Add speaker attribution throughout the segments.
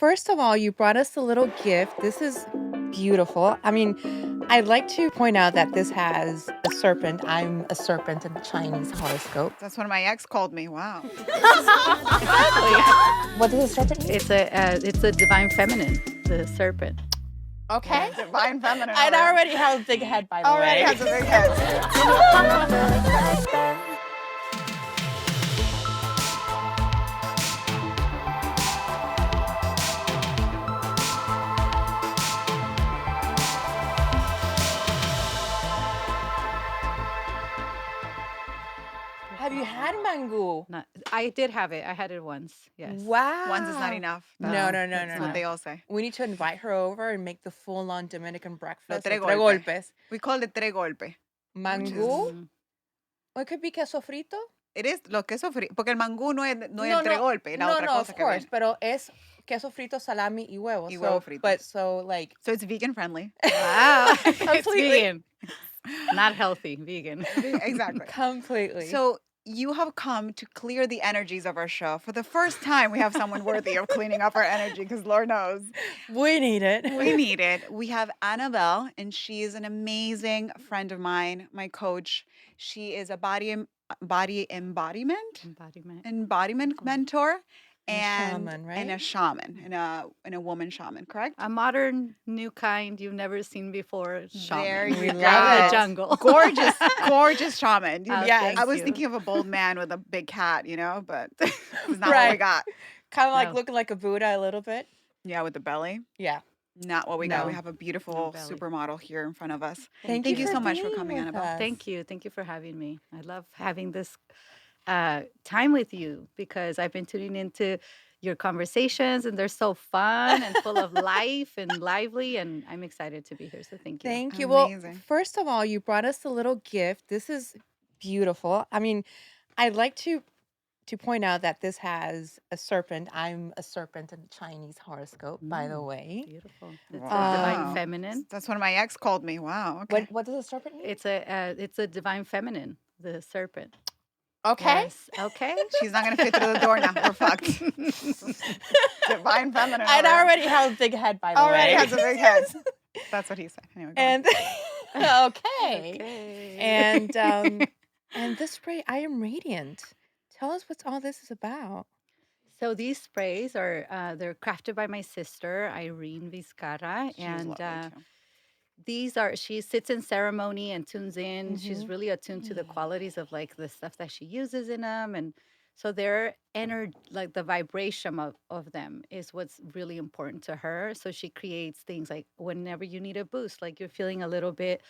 Speaker 1: first of all, you brought us a little gift. This is beautiful. I mean, I'd like to point out that this has a serpent. I'm a serpent in the Chinese horoscope.
Speaker 2: That's what my ex called me. Wow.
Speaker 1: What does a serpent mean?
Speaker 3: It's a divine feminine, the serpent.
Speaker 1: Okay.
Speaker 2: Yeah, divine feminine.
Speaker 1: I'd already have a big head, by the
Speaker 2: already
Speaker 1: way.
Speaker 2: has a big head.
Speaker 1: Have you had mango?
Speaker 3: I did have it. I had it once. Yes.
Speaker 1: Wow.
Speaker 2: Once is not enough.
Speaker 1: No.
Speaker 2: That's what they all say.
Speaker 1: We need to invite her over and make the full-on Dominican breakfast.
Speaker 2: Tres
Speaker 1: Tres
Speaker 2: golpe.
Speaker 1: golpes.
Speaker 2: We call it tres golpe.
Speaker 1: Mango? Or it could be queso frito?
Speaker 2: It is lo queso frito. Porque el mangú no es el tres golpe. La otra cosa
Speaker 1: of course,
Speaker 2: que
Speaker 1: pero es queso frito, salami y huevo.
Speaker 2: Y huevo frito.
Speaker 1: But
Speaker 2: So it's vegan friendly.
Speaker 3: Wow. It's
Speaker 1: Completely.
Speaker 3: vegan. Not healthy, vegan.
Speaker 2: Exactly.
Speaker 1: Completely.
Speaker 2: So you have come to clear the energies of our show. For the first time, we have someone worthy of cleaning up our energy because Lord knows
Speaker 1: we need it.
Speaker 2: we need it. We have Anabel, and she is an amazing friend of mine, my coach. She is a body embodiment mentor. And
Speaker 1: shaman, right?
Speaker 2: And a shaman, and a woman shaman, correct?
Speaker 3: A modern, new kind you've never seen before. Shaman.
Speaker 2: There
Speaker 1: We
Speaker 2: you
Speaker 1: love
Speaker 2: go.
Speaker 3: Out of
Speaker 1: it.
Speaker 3: the jungle.
Speaker 2: Gorgeous shaman.
Speaker 3: Oh,
Speaker 1: Yes.
Speaker 2: I was
Speaker 3: you.
Speaker 2: thinking of a bold man with a big cat, but it's not what we
Speaker 1: Right.
Speaker 2: got.
Speaker 1: Kind of like
Speaker 3: No.
Speaker 1: looking like a Buddha a little bit.
Speaker 2: Yeah, with the belly.
Speaker 1: Yeah.
Speaker 2: Not what we got.
Speaker 1: No.
Speaker 2: We have a
Speaker 3: No
Speaker 2: beautiful
Speaker 3: belly.
Speaker 2: supermodel here in front of us.
Speaker 1: Thank
Speaker 2: you
Speaker 1: you
Speaker 2: so
Speaker 1: for
Speaker 2: much for
Speaker 1: being
Speaker 2: coming,
Speaker 1: with
Speaker 2: Annabelle.
Speaker 1: us.
Speaker 3: Thank you. Thank you for having me. I love having this time with you because I've been tuning into your conversations and they're so fun and full of life and lively, and I'm excited to be here. So thank you.
Speaker 1: Thank you. Well,
Speaker 2: Amazing.
Speaker 1: first of all, you brought us a little gift. This is beautiful. I mean, I'd like to point out that this has a serpent. I'm a serpent in the Chinese horoscope, by the way.
Speaker 3: Beautiful. It's a
Speaker 2: Wow.
Speaker 3: divine feminine.
Speaker 2: That's what my ex called me. Wow. Okay.
Speaker 1: What does a serpent mean?
Speaker 3: It's a divine feminine, the serpent.
Speaker 1: Okay.
Speaker 3: Yes. Okay.
Speaker 2: She's not going to fit through the door now. We're fucked. Divine feminine.
Speaker 1: I'd
Speaker 2: over there.
Speaker 1: already have a big head, by the
Speaker 2: Already
Speaker 1: way.
Speaker 2: has a big head. That's what he said. Anyway, go on.
Speaker 1: And okay.
Speaker 3: Okay.
Speaker 1: And this spray, I am radiant. Tell us what all this is about.
Speaker 3: So these sprays are they're crafted by my sister Irene Vizcarra,
Speaker 2: She's
Speaker 3: and
Speaker 2: lovely too.
Speaker 3: she sits in ceremony and tunes in. She's
Speaker 1: Mhm.
Speaker 3: really attuned to the qualities of like the stuff that she uses in them, and so their energy, like the vibration of them, is what's really important to her. So she creates things like whenever you need a boost, like you're feeling a little bit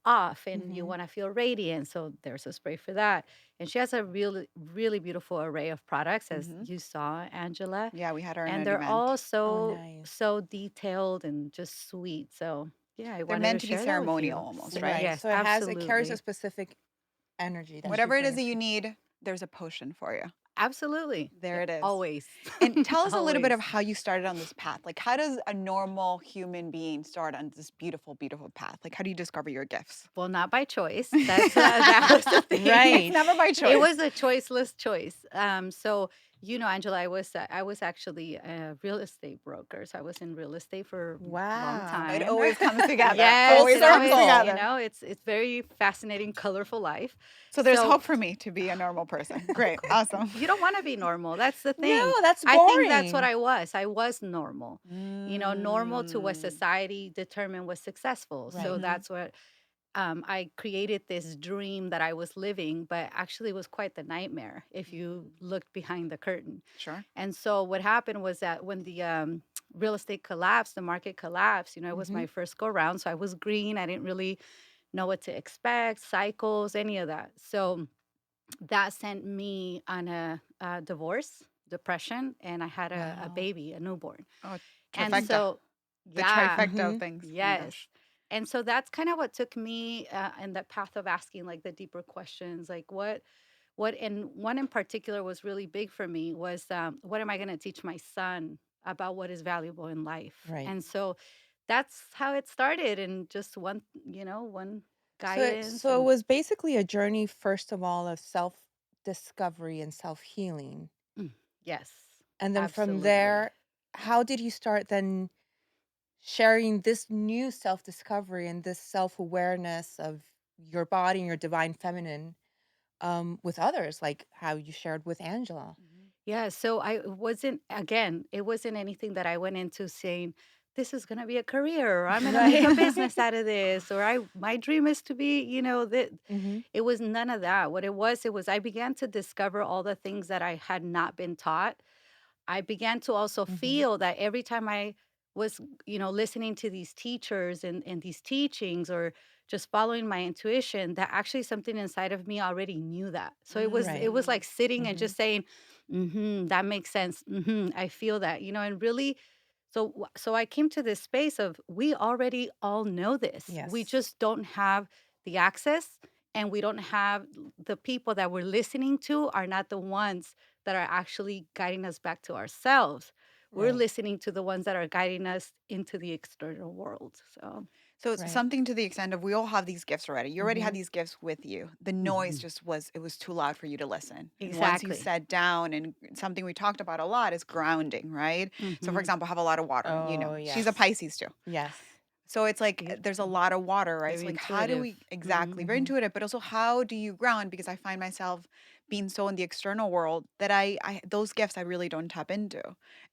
Speaker 3: off and you
Speaker 1: Mhm.
Speaker 3: want to feel radiant, so there's a spray for that. And she has a really beautiful array of products, as
Speaker 2: Mhm.
Speaker 3: you saw, Angela.
Speaker 2: Yeah, we had her in
Speaker 3: And
Speaker 2: an
Speaker 3: they're
Speaker 2: event.
Speaker 3: all
Speaker 1: nice.
Speaker 3: so detailed and just sweet. So yeah, I
Speaker 2: They're
Speaker 3: wanted
Speaker 2: meant
Speaker 3: to
Speaker 2: to be
Speaker 3: share that with
Speaker 2: ceremonial
Speaker 3: you.
Speaker 2: almost,
Speaker 3: So,
Speaker 2: right?
Speaker 3: Yes,
Speaker 1: So it carries a
Speaker 3: absolutely.
Speaker 1: specific energy. That
Speaker 2: Whatever
Speaker 1: she
Speaker 2: it is that
Speaker 1: brings.
Speaker 2: you need, there's a potion for you.
Speaker 3: Absolutely.
Speaker 2: There it is.
Speaker 3: Always.
Speaker 2: And tell us a little bit of
Speaker 3: Always.
Speaker 2: how you started on this path. Like, how does a normal human being start on this beautiful, beautiful path? Like, how do you discover your gifts?
Speaker 3: Well, not by choice. That was the thing.
Speaker 1: Right.
Speaker 2: It's never by choice.
Speaker 3: It was a choiceless choice. So Angela, I was actually a real estate broker. So I was in real estate for a long
Speaker 1: Wow.
Speaker 3: time.
Speaker 2: It always comes together.
Speaker 3: Yes,
Speaker 2: always
Speaker 3: it
Speaker 2: comes
Speaker 3: always,
Speaker 2: together.
Speaker 3: it's very fascinating, colorful life.
Speaker 2: So there's
Speaker 3: So-
Speaker 2: hope for me to be a normal person. Great. Awesome.
Speaker 3: You don't want to be normal. That's the thing.
Speaker 1: No, that's
Speaker 3: I
Speaker 1: boring.
Speaker 3: think that's what I was. I was normal. Normal to what
Speaker 2: Mm.
Speaker 3: society determined was successful.
Speaker 1: Right.
Speaker 3: So
Speaker 1: Mhm.
Speaker 3: that's what I created this dream that I was living, but actually it was quite the nightmare if you looked behind the curtain.
Speaker 2: Sure.
Speaker 3: And so what happened was that when the real estate collapsed, the market collapsed, it was my first go round. So I was green. I didn't really know what to expect, cycles, any of that. So that sent me on a divorce, depression, and I had a
Speaker 1: Wow.
Speaker 3: baby, a newborn.
Speaker 2: Oh,
Speaker 3: And
Speaker 2: trifecta.
Speaker 3: so,
Speaker 2: The
Speaker 3: yeah,
Speaker 2: trifecta of
Speaker 1: Mhm.
Speaker 2: things. Oh my
Speaker 3: yes.
Speaker 2: gosh.
Speaker 3: And so that's kind of what took me in that path of asking like the deeper questions, like what, and one in particular was really big for me was what am I going to teach my son about what is valuable in life?
Speaker 1: Right.
Speaker 3: And so that's how it started, and just one guidance.
Speaker 1: So it
Speaker 3: and-
Speaker 1: was basically a journey, first of all, of self-discovery and self-healing.
Speaker 3: Yes.
Speaker 1: And then from
Speaker 3: Absolutely.
Speaker 1: there, how did you start then sharing this new self-discovery and this self-awareness of your body and your divine feminine with others, like how you shared with Angela?
Speaker 2: Mhm.
Speaker 3: Yeah, so I wasn't again, it wasn't anything that I went into saying, this is gonna be a career, or I'm gonna make a
Speaker 1: Right.
Speaker 3: business out of this, or I my dream is to be, that
Speaker 1: Mhm.
Speaker 3: it was none of that. What it was I began to discover all the things that I had not been taught. I began to also
Speaker 1: Mhm.
Speaker 3: feel that every time I was, listening to these teachers and these teachings or just following my intuition, that actually something inside of me already knew that. So it was
Speaker 1: Right.
Speaker 3: like sitting and
Speaker 1: Mhm.
Speaker 3: just saying, that makes sense. I feel that, and really so I came to this space of we already all know this. We
Speaker 1: Yes.
Speaker 3: just don't have the access and we don't have the people that we're listening to are not the ones that are actually guiding us back to ourselves. We're
Speaker 1: Right.
Speaker 3: listening to the ones that are guiding us into the external world. So,
Speaker 2: So it's
Speaker 1: Right.
Speaker 2: something to the extent of we all have these gifts already. You already had
Speaker 1: Mhm.
Speaker 2: these gifts with you. The noise
Speaker 3: mhm,
Speaker 2: just was it was too loud for you to listen. And once you
Speaker 3: exactly.
Speaker 2: sat down and something we talked about a lot is grounding, right? So for
Speaker 3: hmm
Speaker 2: example, have a lot of water,
Speaker 1: Oh,
Speaker 2: She's a
Speaker 1: yes.
Speaker 2: Pisces too.
Speaker 1: Yes.
Speaker 2: So it's like
Speaker 3: See,
Speaker 2: there's a lot of water, right? So
Speaker 3: very
Speaker 2: like how do
Speaker 3: intuitive.
Speaker 2: we exactly very
Speaker 1: Mhm.
Speaker 2: intuitive, but also how do you ground? Because I find myself being so in the external world that I those gifts I really don't tap into.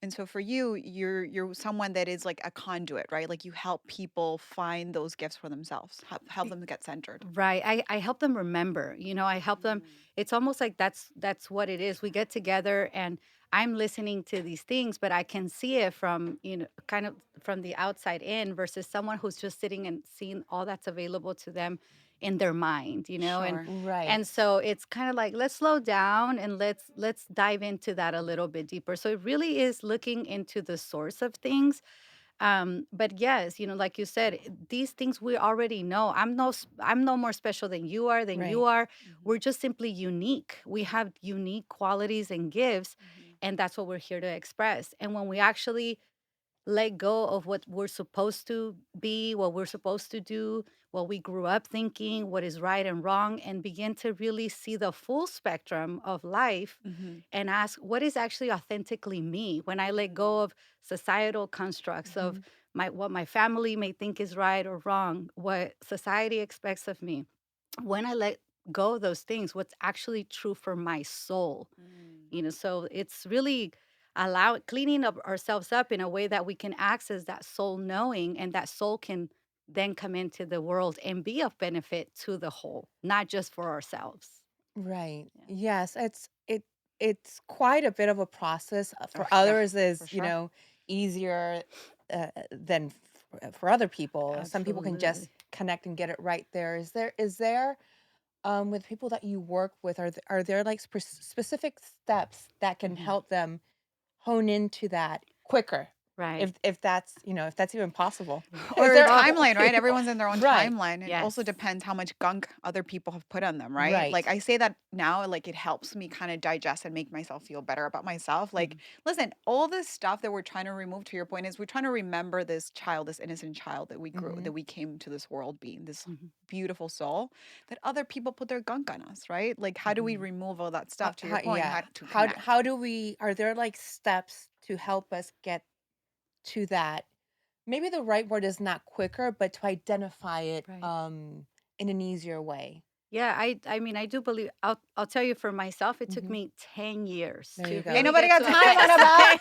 Speaker 2: And so for you, you're someone that is like a conduit, right? Like you help people find those gifts for themselves, help them get centered.
Speaker 3: Right. I help them remember. I help them.
Speaker 2: Mm.
Speaker 3: It's almost like that's what it is. We get together and I'm listening to these things, but I can see it from, kind of from the outside in versus someone who's just sitting and seeing all that's available to them in their mind, and
Speaker 2: Sure.
Speaker 1: Right.
Speaker 3: and so it's kind of like let's slow down and let's dive into that a little bit deeper. So it really is looking into the source of things, but yes, like you said, these things we already know. I'm no more special than you
Speaker 1: Right.
Speaker 3: are.
Speaker 2: Mhm.
Speaker 3: We're just simply unique. We have unique qualities and gifts,
Speaker 2: Mhm.
Speaker 3: and that's what we're here to express. And when we actually let go of what we're supposed to be, what we're supposed to do, what we grew up thinking, what is right and wrong, and begin to really see the full spectrum of life
Speaker 2: Mhm.
Speaker 3: and ask what is actually authentically me when I let go
Speaker 2: Mm.
Speaker 3: of societal constructs of
Speaker 1: Mhm.
Speaker 3: what my family may think is right or wrong, what society expects of me. When I let go of those things, what's actually true for my soul,
Speaker 2: Mm.
Speaker 3: so it's really allow cleaning up ourselves up in a way that we can access that soul knowing and that soul can then come into the world and be of benefit to the whole, not just for ourselves.
Speaker 1: Right.
Speaker 3: Yeah.
Speaker 1: Yes, it's quite a bit of a process.
Speaker 2: Oh
Speaker 1: For
Speaker 2: yeah,
Speaker 1: others
Speaker 2: for
Speaker 1: is,
Speaker 2: sure.
Speaker 1: easier than for other people. Some people can just
Speaker 3: Absolutely.
Speaker 1: connect and get it right there. Is there with people that you work with, are there like specific steps that can
Speaker 3: Mhm.
Speaker 1: help them hone into that quicker?
Speaker 3: Right.
Speaker 1: If that's even possible. Is
Speaker 2: Or a
Speaker 1: there
Speaker 2: timeline, right? Everyone's in their own
Speaker 1: right.
Speaker 2: timeline. It
Speaker 3: Yes.
Speaker 2: also depends how much gunk other people have put on them, right? Like
Speaker 1: Right.
Speaker 2: I say that now, like it helps me kind of digest and make myself feel better about myself. Like,
Speaker 3: Mhm.
Speaker 2: listen, all this stuff that we're trying to remove, to your point, is we're trying to remember this child, this innocent child that we grew,
Speaker 1: Mhm.
Speaker 2: that we came to this world being, this
Speaker 3: Mhm.
Speaker 2: beautiful soul that other people put their gunk on us, right? Like, how do we
Speaker 3: Mhm.
Speaker 2: remove all that stuff? To your point,
Speaker 1: Yeah.
Speaker 2: how to
Speaker 1: How
Speaker 2: connect?
Speaker 1: how do we are there like steps to help us get to that? Maybe the right word is not quicker, but to identify it
Speaker 3: Right.
Speaker 1: in an easier way.
Speaker 3: Yeah, I mean, I do believe I'll tell you for myself, it took
Speaker 1: Hmm.
Speaker 3: me 10 years
Speaker 1: There you
Speaker 3: to
Speaker 2: Ain't
Speaker 1: go.
Speaker 3: really
Speaker 2: nobody
Speaker 3: get
Speaker 2: got
Speaker 3: to a
Speaker 2: time,
Speaker 3: place.
Speaker 2: Annabelle.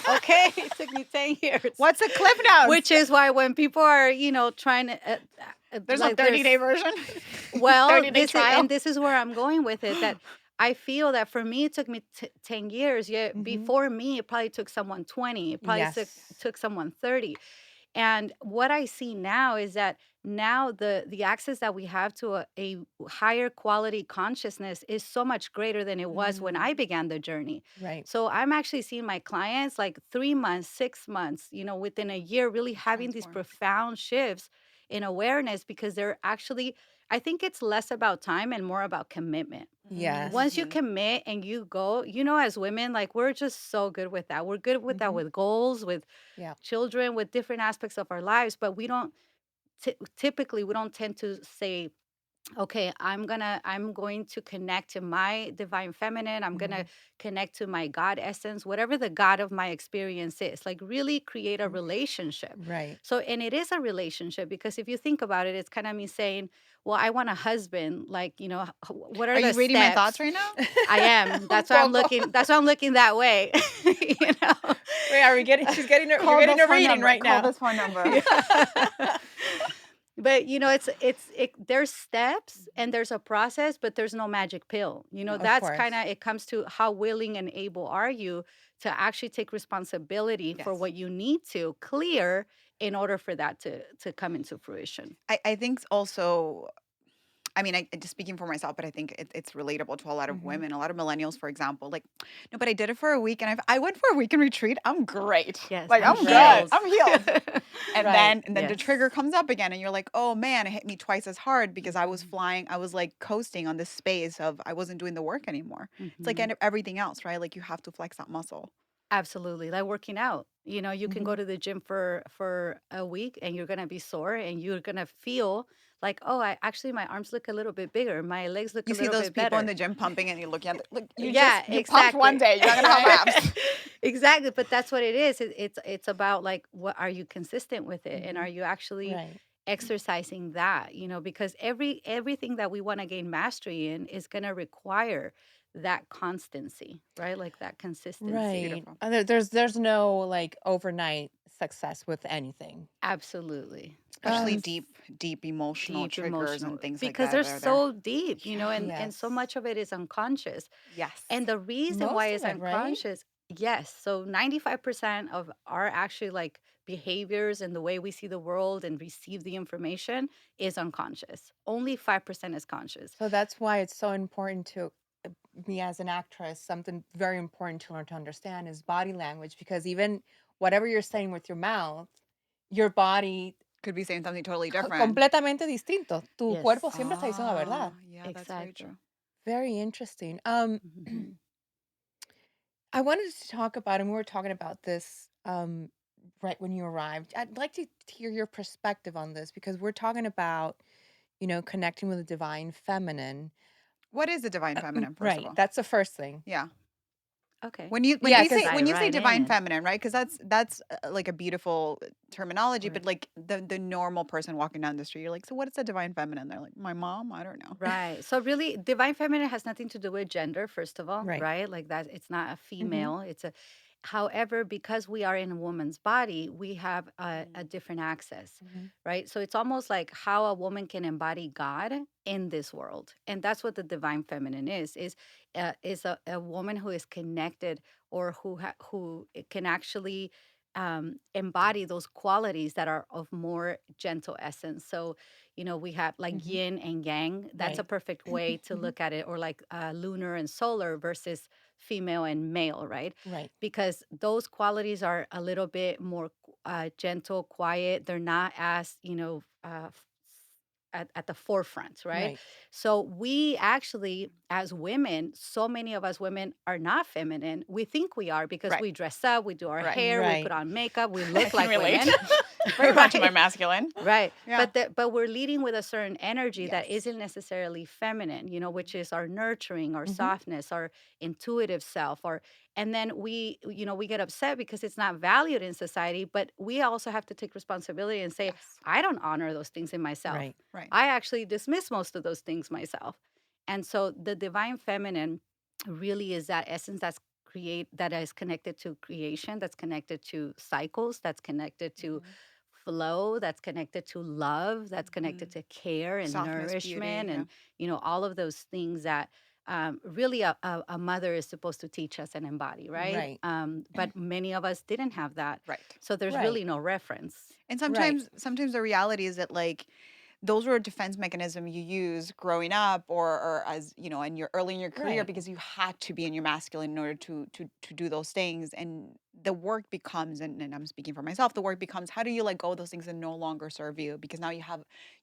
Speaker 3: Okay. Okay, it took me 10 years.
Speaker 2: What's the cliff notes?
Speaker 3: Which is why when people are, trying to
Speaker 2: There's no
Speaker 3: like
Speaker 2: 30-day
Speaker 3: there's
Speaker 2: version.
Speaker 3: well,
Speaker 2: 30-day
Speaker 3: this is
Speaker 2: trial.
Speaker 3: and this is where I'm going with it, that I feel that for me it took me 10 years. Yet
Speaker 1: Hmm.
Speaker 3: before me it probably took someone 20. It probably
Speaker 1: Yes.
Speaker 3: took someone 30. And what I see now is that now the access that we have to a higher quality consciousness is so much greater than it was when
Speaker 1: Mm,
Speaker 3: I began the journey.
Speaker 1: right.
Speaker 3: So I'm actually seeing my clients like 3 months, 6 months, within a year, really having these
Speaker 2: Transform.
Speaker 3: profound shifts in awareness because they're actually, I think it's less about time and more about commitment.
Speaker 1: Yes.
Speaker 3: Once you
Speaker 2: Mhm.
Speaker 3: commit and you go, as women, like we're just so good with that. We're good with that
Speaker 1: Hmm.
Speaker 3: with goals, with
Speaker 1: Yeah.
Speaker 3: children, with different aspects of our lives, but we don't typically we don't tend to say okay, I'm going to connect to my divine feminine. I'm going to
Speaker 1: Mhm.
Speaker 3: connect to my God essence, whatever the God of my experience is. Like really create a relationship.
Speaker 1: Right.
Speaker 3: So, and it is a relationship because if you think about it, it's kind of me saying, well, I want a husband. Like, what
Speaker 2: Are
Speaker 3: are the
Speaker 2: you reading my thoughts
Speaker 3: steps?
Speaker 2: right now?
Speaker 3: I am.
Speaker 1: Un
Speaker 3: That's why I'm
Speaker 1: poco.
Speaker 3: looking. That's why I'm looking that way. you know.
Speaker 1: Wait, are we getting she's getting her you're
Speaker 2: Call
Speaker 1: getting
Speaker 2: this
Speaker 1: a
Speaker 2: phone
Speaker 1: reading
Speaker 2: number.
Speaker 1: right
Speaker 2: Call
Speaker 1: now.
Speaker 2: this phone number.
Speaker 3: But there's steps and there's a process, but there's no magic pill.
Speaker 2: No.
Speaker 1: Of
Speaker 3: That's kind
Speaker 1: course.
Speaker 3: of it comes to how willing and able are you to actually take responsibility for
Speaker 2: Yes.
Speaker 3: what you need to clear in order for that to come into fruition.
Speaker 2: I think also, I mean, just speaking for myself, but I think it's relatable to a lot of
Speaker 1: Mhm.
Speaker 2: women, a lot of millennials, for example. Like, no, but I did it for a week, and I went for a weekend retreat. I'm great.
Speaker 3: Yes,
Speaker 2: Like,
Speaker 3: I'm
Speaker 2: I'm good.
Speaker 3: healed.
Speaker 2: I'm healed. And
Speaker 1: Right.
Speaker 2: then the
Speaker 3: Yes.
Speaker 2: trigger comes up again, and you're like, oh man, it hit me twice as hard because I was
Speaker 3: Mhm.
Speaker 2: flying. I was like coasting on this space of I wasn't doing the work anymore. It's like
Speaker 3: Mhm.
Speaker 2: everything else, right? Like you have to flex that muscle.
Speaker 3: Absolutely, like working out. You can go
Speaker 1: Mhm.
Speaker 3: to the gym for a week and you're gonna be sore and you're gonna feel like, oh, I actually my arms look a little bit bigger, my legs look
Speaker 2: You
Speaker 3: a
Speaker 2: see
Speaker 3: little
Speaker 2: those
Speaker 3: bit
Speaker 2: people in
Speaker 3: better.
Speaker 2: the gym pumping, and you look at it, like
Speaker 3: Yeah,
Speaker 2: you pumped one
Speaker 3: exactly.
Speaker 2: day, you're not gonna have
Speaker 1: Right.
Speaker 2: abs.
Speaker 3: Exactly, but that's what it is. It's about like what are you consistent with it and are
Speaker 1: Mhm.
Speaker 3: you actually
Speaker 1: Right.
Speaker 3: exercising that, because everything that we want to gain mastery in is going to require that constancy, right? Like that consistency.
Speaker 1: Right.
Speaker 2: Beautiful.
Speaker 1: There's no, like, overnight success with anything.
Speaker 3: Absolutely.
Speaker 2: Especially
Speaker 1: Um,
Speaker 2: deep emotional
Speaker 3: Deep
Speaker 2: triggers
Speaker 3: emotional
Speaker 2: and things like
Speaker 3: because
Speaker 2: that
Speaker 3: they're
Speaker 2: that are there.
Speaker 3: so deep,
Speaker 2: Yeah.
Speaker 3: and so
Speaker 1: yes.
Speaker 3: much of it is unconscious.
Speaker 2: Yes.
Speaker 3: And the reason why
Speaker 1: Most of
Speaker 3: it's
Speaker 1: it, right?
Speaker 3: unconscious, yes. So 95% of our actually like behaviors and the way we see the world and receive the information is unconscious. Only 5% is conscious.
Speaker 1: So that's why it's so important to me as an actress, something very important to learn to understand is body language because even whatever you're saying with your mouth, your body
Speaker 2: Could be saying something totally different.
Speaker 1: completamente distinto. Tu cuerpo
Speaker 3: Yes,
Speaker 1: siempre está diciendo la verdad.
Speaker 2: Ah, yeah, that's very
Speaker 3: exactly.
Speaker 2: true.
Speaker 1: Very interesting.
Speaker 3: Mhm.
Speaker 1: I wanted to talk about, and we were talking about this right when you arrived. I'd like to hear your perspective on this because we're talking about, connecting with the divine feminine.
Speaker 2: What is the divine feminine, first of
Speaker 1: Right.
Speaker 2: all?
Speaker 1: That's the first thing.
Speaker 2: Yeah.
Speaker 3: Okay.
Speaker 1: Yeah, because
Speaker 2: When
Speaker 3: Dive
Speaker 2: you say
Speaker 3: right
Speaker 2: divine
Speaker 3: in.
Speaker 2: feminine, right? Because that's like a beautiful terminology, but
Speaker 1: right.
Speaker 2: like the normal person walking down the street, you're like, so what is a divine feminine? They're like, my mom. I don't know.
Speaker 3: Right. So really divine feminine has nothing to do with gender, first of all,
Speaker 1: Right.
Speaker 3: right? Like that it's not a
Speaker 1: Mm-hmm.
Speaker 3: female, it's a however, because we are in a woman's body, we have a different access,
Speaker 1: Mm-hmm.
Speaker 3: right? So it's almost like how a woman can embody God in this world. And that's what the divine feminine is a woman who is connected or who can actually embody those qualities that are of more gentle essence. So we have like
Speaker 1: Mm-hmm.
Speaker 3: yin and yang. That's a
Speaker 1: Right.
Speaker 3: perfect way to
Speaker 1: Mm-hmm.
Speaker 3: look at it, or like lunar and solar versus female and male, right?
Speaker 1: Right.
Speaker 3: Because those qualities are a little bit more gentle, quiet. They're not as, at the forefront, right?
Speaker 1: Right.
Speaker 3: So we actually, as women, so many of us women are not feminine. We think we are because
Speaker 2: Right.
Speaker 3: we dress up, we do our
Speaker 2: Right.
Speaker 3: hair, we put
Speaker 1: Right.
Speaker 3: on makeup, we
Speaker 2: I
Speaker 3: look
Speaker 2: can
Speaker 3: like
Speaker 2: relate.
Speaker 3: women,
Speaker 2: Very much in my
Speaker 3: right?
Speaker 2: masculine.
Speaker 3: Right.
Speaker 2: Yeah.
Speaker 3: But we're leading with a certain energy that
Speaker 2: Yes.
Speaker 3: isn't necessarily feminine, which is our nurturing, our
Speaker 1: Mm-hmm.
Speaker 3: softness, our intuitive self, or and then we get upset because it's not valued in society, but we also have to take responsibility and say,
Speaker 2: Yes.
Speaker 3: I don't honor those things in myself.
Speaker 1: Right.
Speaker 2: Right.
Speaker 3: I actually dismiss most of those things myself. And so the divine feminine really is that essence that is connected to creation, that's connected to cycles, that's connected to
Speaker 2: Hmm.
Speaker 3: flow, that's connected to love, that's connected
Speaker 2: Hmm.
Speaker 3: to care and
Speaker 2: Softness, beauty.
Speaker 3: nourishment,
Speaker 2: Yeah.
Speaker 3: and all of those things that really a mother is supposed to teach us and embody, right?
Speaker 1: Right.
Speaker 3: But many of us didn't have that,
Speaker 2: Right.
Speaker 3: so there's
Speaker 1: Right.
Speaker 3: really no reference.
Speaker 2: And
Speaker 1: Right.
Speaker 2: sometimes the reality is that like those were a defense mechanism you use growing up or as in your early in your career
Speaker 1: Right.
Speaker 2: because you had to be in your masculine in order to do those things, and the work becomes, and I'm speaking for myself, the work becomes how do you let go of those things and no longer serve you, because now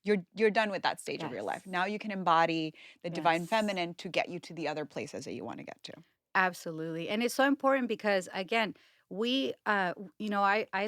Speaker 2: you're done with that stage of your life.
Speaker 3: Yes.
Speaker 2: Now you can embody the divine
Speaker 3: Yes.
Speaker 2: feminine to get you to the other places that you want to get to.
Speaker 3: Absolutely. And it's so important because again, I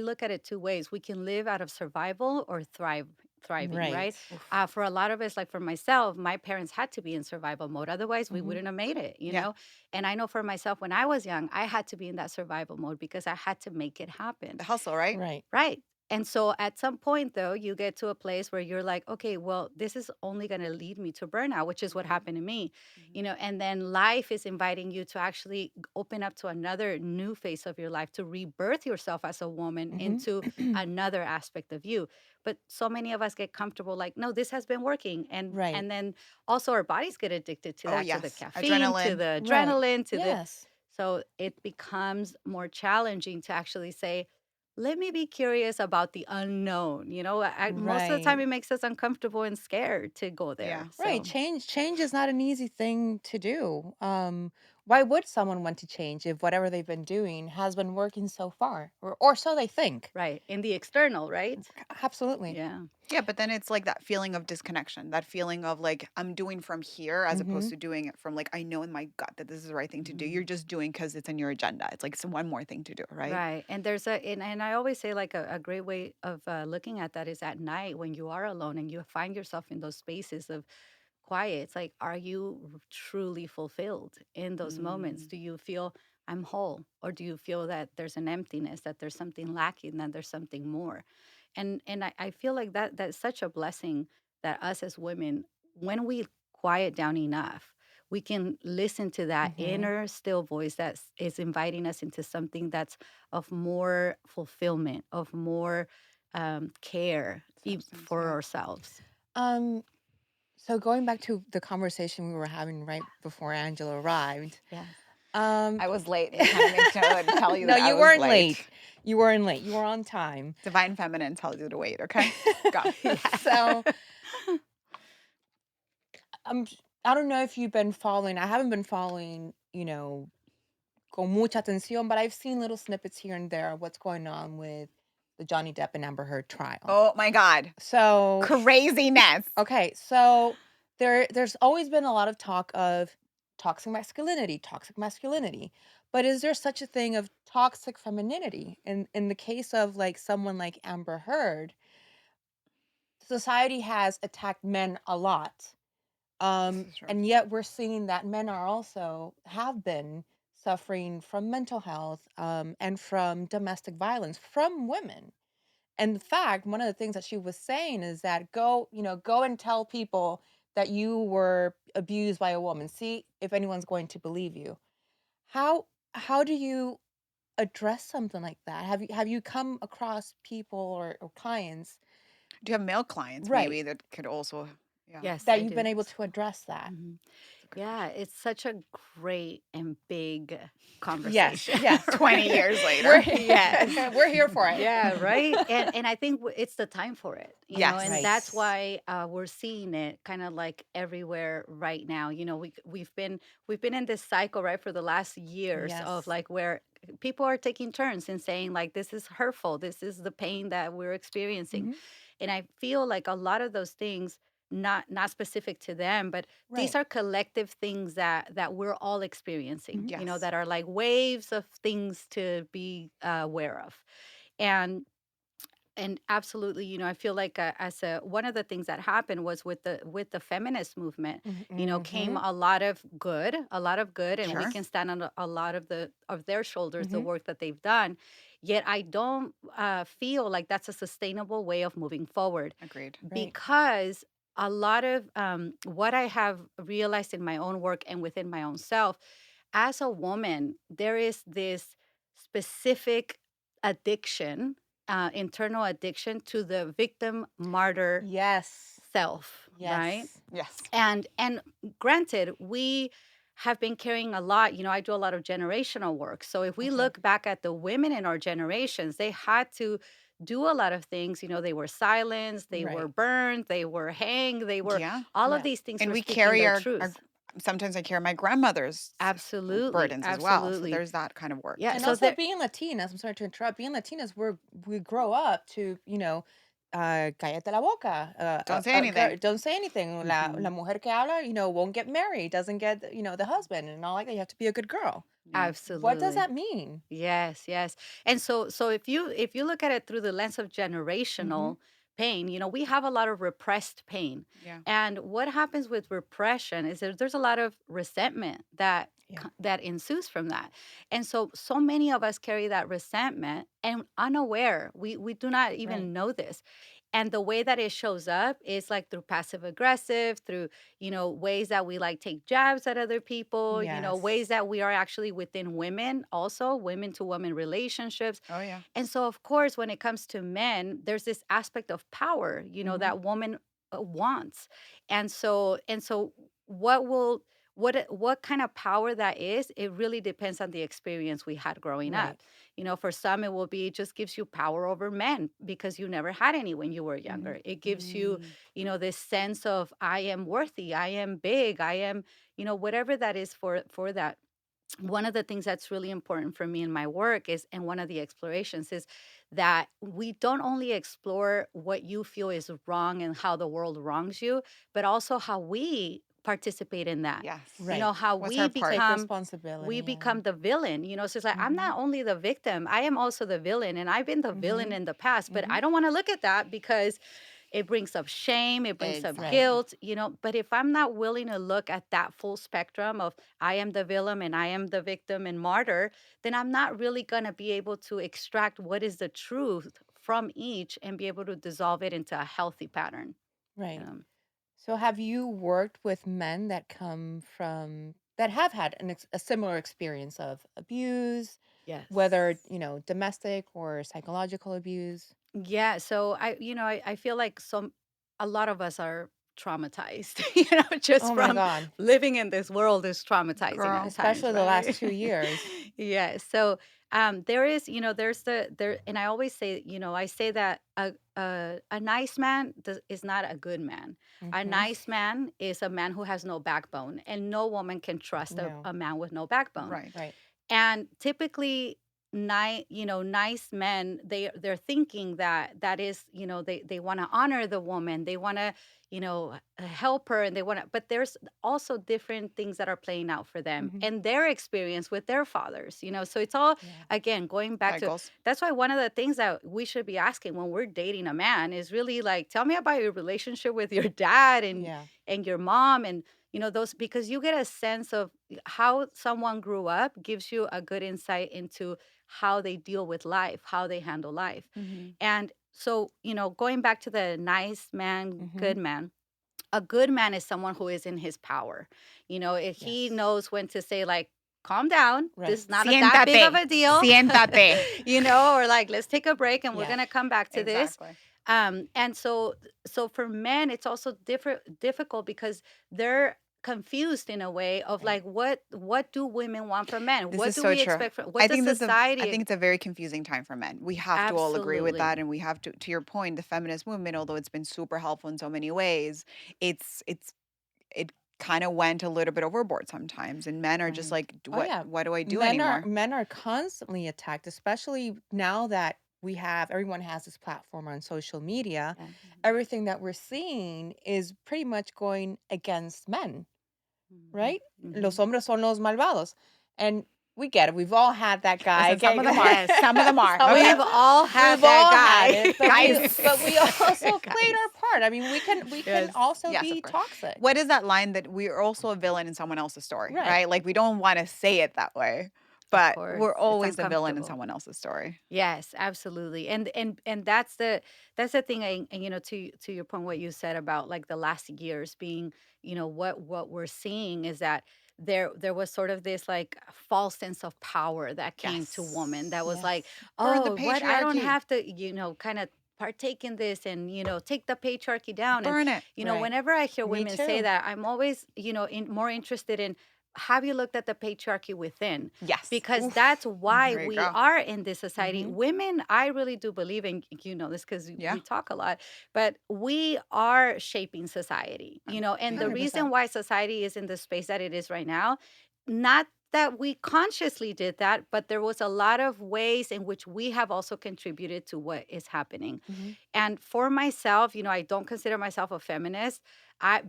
Speaker 3: look at it two ways. We can live out of survival or thrive thriving,
Speaker 1: Right.
Speaker 3: right?
Speaker 2: Oof.
Speaker 3: For a lot of us, like for myself, my parents had to be in survival mode. Otherwise, we
Speaker 1: Hmm.
Speaker 3: wouldn't have made it,
Speaker 2: Yeah.
Speaker 3: And I know for myself, when I was young, I had to be in that survival mode because I had to make it happen.
Speaker 2: The hustle, right?
Speaker 1: Right.
Speaker 3: Right. And so at some point, though, you get to a place where you're like, okay, well, this is only going to lead me to burnout, which is what
Speaker 2: Mhm.
Speaker 3: happened to me,
Speaker 2: Mhm.
Speaker 3: and then life is inviting you to actually open up to another new phase of your life, to rebirth yourself as a woman
Speaker 1: Hmm.
Speaker 3: into another aspect of you. But so many of us get comfortable, like, no, this has been working. And,
Speaker 1: Right.
Speaker 3: and then also our bodies get addicted to
Speaker 2: Oh,
Speaker 3: that, to the
Speaker 2: yes.
Speaker 3: caffeine, to
Speaker 2: Adrenaline.
Speaker 3: the
Speaker 1: Right.
Speaker 3: adrenaline,
Speaker 1: Yes.
Speaker 3: so it becomes more challenging to actually say, let me be curious about the unknown. Most of the time
Speaker 1: Right.
Speaker 3: it makes us uncomfortable and scared to go there.
Speaker 2: Yeah.
Speaker 1: Right.
Speaker 3: So,
Speaker 1: Change is not an easy thing to do. Why would someone want to change if whatever they've been doing has been working so far, or so they think?
Speaker 3: right. In the external, right?
Speaker 1: Absolutely.
Speaker 3: Yeah.
Speaker 2: Yeah, but then it's like that feeling of disconnection, that feeling of like I'm doing from here as opposed
Speaker 1: Hmm.
Speaker 2: to doing it from like I know in my gut that this is the right thing to do. You're
Speaker 3: Mhm.
Speaker 2: just doing because it's in your agenda. It's like some one more thing to do, right?
Speaker 3: Right. And and I always say, like, a great way of looking at that is at night when you are alone and you find yourself in those spaces of quiet. It's like, are you truly fulfilled in those moments?
Speaker 2: Mm,
Speaker 3: Do you feel I'm whole? Or do you feel that there's an emptiness, that there's something lacking, that there's something more? And I feel like that's such a blessing that us as women, when we quiet down enough, we can listen to that
Speaker 1: Hmm.
Speaker 3: inner still voice that is inviting us into something that's of more fulfillment, of more care
Speaker 2: substance,
Speaker 3: for
Speaker 2: yeah.
Speaker 3: ourselves.
Speaker 1: Um, so going back to the conversation we were having right before Angela arrived,
Speaker 3: Yes.
Speaker 2: I
Speaker 1: um,
Speaker 2: was late. Just want to make sure to tell you
Speaker 1: no,
Speaker 2: that I
Speaker 1: you
Speaker 2: was
Speaker 1: weren't
Speaker 2: late.
Speaker 1: late. You weren't late. You were on time.
Speaker 2: Divine Feminine tells you to wait, okay? Go.
Speaker 1: So,
Speaker 3: Yeah.
Speaker 1: um, I don't know if you've been following. I haven't been following, con mucha atención, but I've seen little snippets here and there of what's going on with the Johnny Depp and Amber Heard trial.
Speaker 2: Oh my God.
Speaker 1: So,
Speaker 2: Craziness.
Speaker 1: okay, so there's always been a lot of talk of toxic masculinity. But is there such a thing of toxic femininity? In the case of like someone like Amber Heard, society has attacked men a lot.
Speaker 2: This is true.
Speaker 1: And yet we're seeing that men are also have been suffering from mental health, and from domestic violence from women. And in fact, one of the things that she was saying is that go and tell people that you were abused by a woman. See if anyone's going to believe you. How how do you address something like that? Have you come across people or clients,
Speaker 2: Do you have male clients
Speaker 1: right,
Speaker 2: maybe that could also, yeah,
Speaker 3: Yes,
Speaker 1: that
Speaker 3: I
Speaker 1: you've been
Speaker 3: do.
Speaker 1: able to address that?
Speaker 3: Mhm.
Speaker 2: that's a good
Speaker 3: Yeah,
Speaker 2: question.
Speaker 3: it's such a great and big
Speaker 1: Yes,
Speaker 3: conversation.
Speaker 1: yes.
Speaker 2: 20 years
Speaker 1: We're
Speaker 2: later.
Speaker 3: Yes.
Speaker 1: we're here for it.
Speaker 3: Yeah, right? And I think it's the time for it, and
Speaker 2: Yes.
Speaker 3: that's
Speaker 1: Right.
Speaker 3: why we're seeing it kind of like everywhere right now. We've been in this cycle, right, for the last years of
Speaker 1: Yes.
Speaker 3: like where people are taking turns and saying like this is hurtful, this is the pain that we're experiencing.
Speaker 1: Hmm.
Speaker 3: And I feel like a lot of those things, not specific to them, but these
Speaker 1: Right.
Speaker 3: are collective things that we're all experiencing,
Speaker 1: Hmm.
Speaker 2: Yes.
Speaker 3: that are like waves of things to be aware of. And and absolutely, I feel like as a one of the things that happened was with the feminist movement, came
Speaker 1: Hmm.
Speaker 3: a lot of good, and we
Speaker 2: Sure.
Speaker 3: can stand on a lot of their shoulders, the
Speaker 1: Hmm.
Speaker 3: work that they've done. Yet I don't feel like that's a sustainable way of moving forward,
Speaker 2: Agreed.
Speaker 1: Right.
Speaker 3: because a lot of what I have realized in my own work and within my own self, as a woman, there is this specific addiction, internal addiction to the victim martyr
Speaker 1: Yes.
Speaker 3: self, right?
Speaker 1: Yes.
Speaker 2: Yes.
Speaker 3: And granted, we have been carrying a lot. I do a lot of generational work. So if we
Speaker 1: Okay.
Speaker 3: look back at the women in our generations, they had to do a lot of things. They were silenced, they were
Speaker 1: Right.
Speaker 3: burned, they were hanged, they were
Speaker 2: Yeah.
Speaker 3: all of
Speaker 1: Yes.
Speaker 3: these things
Speaker 2: And
Speaker 3: for
Speaker 2: we
Speaker 3: speaking
Speaker 2: carry
Speaker 3: their
Speaker 2: our
Speaker 3: truth.
Speaker 2: sometimes I carry my grandmother's
Speaker 3: Absolutely,
Speaker 2: burdens as well. So
Speaker 3: absolutely.
Speaker 2: there's that kind of work
Speaker 3: Yeah.
Speaker 1: And
Speaker 2: too.
Speaker 3: So
Speaker 1: also
Speaker 3: there,
Speaker 1: being Latinas, I'm sorry to interrupt, being Latinas, we grow up to, cállate la boca.
Speaker 2: Don't say anything.
Speaker 1: Don't say anything. La
Speaker 3: Mhm.
Speaker 1: mujer que habla, won't get married, doesn't get, the husband and all like that. You have to be a good girl.
Speaker 2: Yeah.
Speaker 1: What does
Speaker 3: Absolutely.
Speaker 1: that mean?
Speaker 3: Yes, yes. And so if you look at it through the lens of
Speaker 1: Mm-hmm.
Speaker 3: generational, pain. We have a lot of repressed pain.
Speaker 2: Yeah.
Speaker 3: And what happens with repression is there's a lot of resentment that
Speaker 1: Yeah.
Speaker 3: that ensues from that. And so many of us carry that resentment and unaware. We do not
Speaker 1: Right.
Speaker 3: even know this. And the way that it shows up is like through passive aggressive, through, ways that we like take jabs at other people, ways
Speaker 1: Yes.
Speaker 3: that we are actually within women, also women to women relationships.
Speaker 2: Oh yeah.
Speaker 3: And so, of course, when it comes to men, there's this aspect of power,
Speaker 1: Mhm.
Speaker 3: that woman wants. And so, what will what kind of power that is, it really depends on the experience we had growing up.
Speaker 1: Right.
Speaker 3: For some, it will be, it just gives you power over men because you never had any when you were
Speaker 1: Mhm.
Speaker 3: younger. It gives you,
Speaker 2: Mm.
Speaker 3: this sense of I am worthy, I am big, I am, whatever that is for that. One of the things that's really important for me in my work is, and one of the explorations is that we don't only explore what you feel is wrong and how the world wrongs you, but also how we participate in that.
Speaker 2: Yes.
Speaker 1: Right.
Speaker 3: How
Speaker 2: What's
Speaker 3: we
Speaker 2: our part?
Speaker 1: Take
Speaker 3: become we
Speaker 1: responsibility
Speaker 3: become
Speaker 1: and
Speaker 3: the villain. So it's like, I'm
Speaker 1: mhm.
Speaker 3: not only the victim, I am also the villain, and I've been the villain
Speaker 1: Mhm.
Speaker 3: in the past, but I
Speaker 1: Mhm.
Speaker 3: don't want to look at that because it brings up shame, it brings up
Speaker 1: Right.
Speaker 2: Exactly.
Speaker 3: guilt, but if I'm not willing to look at that full spectrum of I am the villain and I am the victim and martyr, then I'm not really going to be able to extract what is the truth from each and be able to dissolve it into a healthy pattern.
Speaker 1: Right.
Speaker 3: Um,
Speaker 1: So have you worked with men that have had a similar experience of abuse, whether,
Speaker 3: yes.
Speaker 1: domestic or psychological abuse?
Speaker 3: Yeah, so I feel like a lot of us are traumatized, just
Speaker 1: Oh my
Speaker 3: from
Speaker 1: God.
Speaker 3: living in this world is traumatizing at
Speaker 2: Girl.
Speaker 3: times,
Speaker 1: Especially the last
Speaker 3: right?
Speaker 1: 2 years.
Speaker 3: Yeah. So there is, there's there, and I always say, I say that a nice man is not a good man. A
Speaker 1: Mhm.
Speaker 3: nice man is a man who has no backbone, and no woman can trust a,
Speaker 1: No.
Speaker 3: a man with no backbone.
Speaker 2: Right.
Speaker 1: Right.
Speaker 3: And typically, nice men, they're thinking that is, they want to honor the woman, they want to, help her, and they want to, but there's also different things that are playing out for them
Speaker 1: Mhm.
Speaker 3: and their experience with their fathers. So it's all,
Speaker 1: Yeah.
Speaker 3: again, going back to,
Speaker 2: Cycles.
Speaker 3: that's why one of the things that we should be asking when we're dating a man is really like, tell me about your relationship with your dad
Speaker 1: Yeah.
Speaker 3: and your mom, and those, because you get a sense of how someone grew up, gives you a good insight into how they deal with life, how they handle life.
Speaker 2: Mhm.
Speaker 3: And so, going back to the nice man, good
Speaker 1: Mhm.
Speaker 3: man, a good man is someone who is in his power. If he
Speaker 1: Yes.
Speaker 3: knows when to say, like, calm down, this
Speaker 1: Right.
Speaker 3: is not that big of
Speaker 2: Siéntate.
Speaker 3: a deal,
Speaker 2: Siéntate.
Speaker 3: or like, let's take a break and we're
Speaker 1: Yeah.
Speaker 3: going to come back to this.
Speaker 2: Exactly.
Speaker 3: And so for men, it's also difficult because they're confused in a way of
Speaker 1: Right.
Speaker 3: like, what do women want from men?
Speaker 2: This
Speaker 3: What
Speaker 2: is
Speaker 3: do
Speaker 2: so
Speaker 3: we
Speaker 2: true.
Speaker 3: expect from, what does
Speaker 2: I
Speaker 3: society
Speaker 2: think it's a very confusing time for men. We have to all agree with
Speaker 3: absolutely.
Speaker 2: that, and we have to your point, the feminist movement, although it's been super helpful in so many ways, it kind of went a little bit overboard sometimes, and men are just
Speaker 3: Right.
Speaker 2: like,
Speaker 1: Oh yeah.
Speaker 2: what do I do
Speaker 1: Men are
Speaker 2: anymore?"
Speaker 1: men are constantly attacked, especially now that everyone has this platform on social media.
Speaker 3: Yeah.
Speaker 1: Everything that we're seeing is pretty much going against men,
Speaker 3: Mhm.
Speaker 1: right? Los
Speaker 3: Mhm.
Speaker 1: hombres son los malvados. And we get it. We've all had that guy
Speaker 2: Listen, some of
Speaker 1: get
Speaker 2: them are.
Speaker 3: Yes.
Speaker 2: Some of them are.
Speaker 1: some of
Speaker 2: Okay,
Speaker 3: We've
Speaker 1: them
Speaker 3: all had
Speaker 1: we've
Speaker 3: that
Speaker 1: all had
Speaker 3: guy.
Speaker 1: it, but we
Speaker 2: guys,
Speaker 1: but we also played
Speaker 2: guys.
Speaker 1: our part. I mean, we can
Speaker 3: Yes.
Speaker 1: also
Speaker 2: Yes, of
Speaker 1: be
Speaker 2: course.
Speaker 1: toxic.
Speaker 2: What is that line that we are also a villain in someone else's story,
Speaker 1: Right.
Speaker 2: right? Like we don't want to say it that way,
Speaker 3: Of
Speaker 2: but
Speaker 3: course.
Speaker 2: we're
Speaker 3: It's
Speaker 2: always a villain in
Speaker 3: uncomfortable.
Speaker 2: someone else's story.
Speaker 3: Yes, absolutely. And that's the thing. And to your point, what you said about like the last years being, what we're seeing is that there was sort of this like false sense of power that came to woman that
Speaker 2: Yes.
Speaker 3: was like,
Speaker 1: Yes.
Speaker 2: Burn the
Speaker 3: oh, what, I don't
Speaker 2: patriarchy.
Speaker 3: have to, kind of partake in this and take the patriarchy down. And
Speaker 2: Burn it.
Speaker 1: Right.
Speaker 3: whenever I hear
Speaker 1: Me
Speaker 3: women say
Speaker 1: too.
Speaker 3: that, I'm always, more interested in, have you looked at the patriarchy within?
Speaker 2: Yes.
Speaker 3: Because that's
Speaker 2: Oof.
Speaker 3: why
Speaker 2: There you
Speaker 3: we
Speaker 2: go.
Speaker 3: are in this society.
Speaker 1: Mhm.
Speaker 3: Women, I really do believe, and you know this because
Speaker 2: Yeah.
Speaker 3: we talk a lot, but we are shaping society, and the
Speaker 2: Agreed.
Speaker 3: reason
Speaker 1: 100%.
Speaker 3: why society is in the space that it is right now, not that we consciously did that, but there was a lot of ways in which we have also contributed to what is happening.
Speaker 1: Mhm.
Speaker 3: And for myself, I don't consider myself a feminist.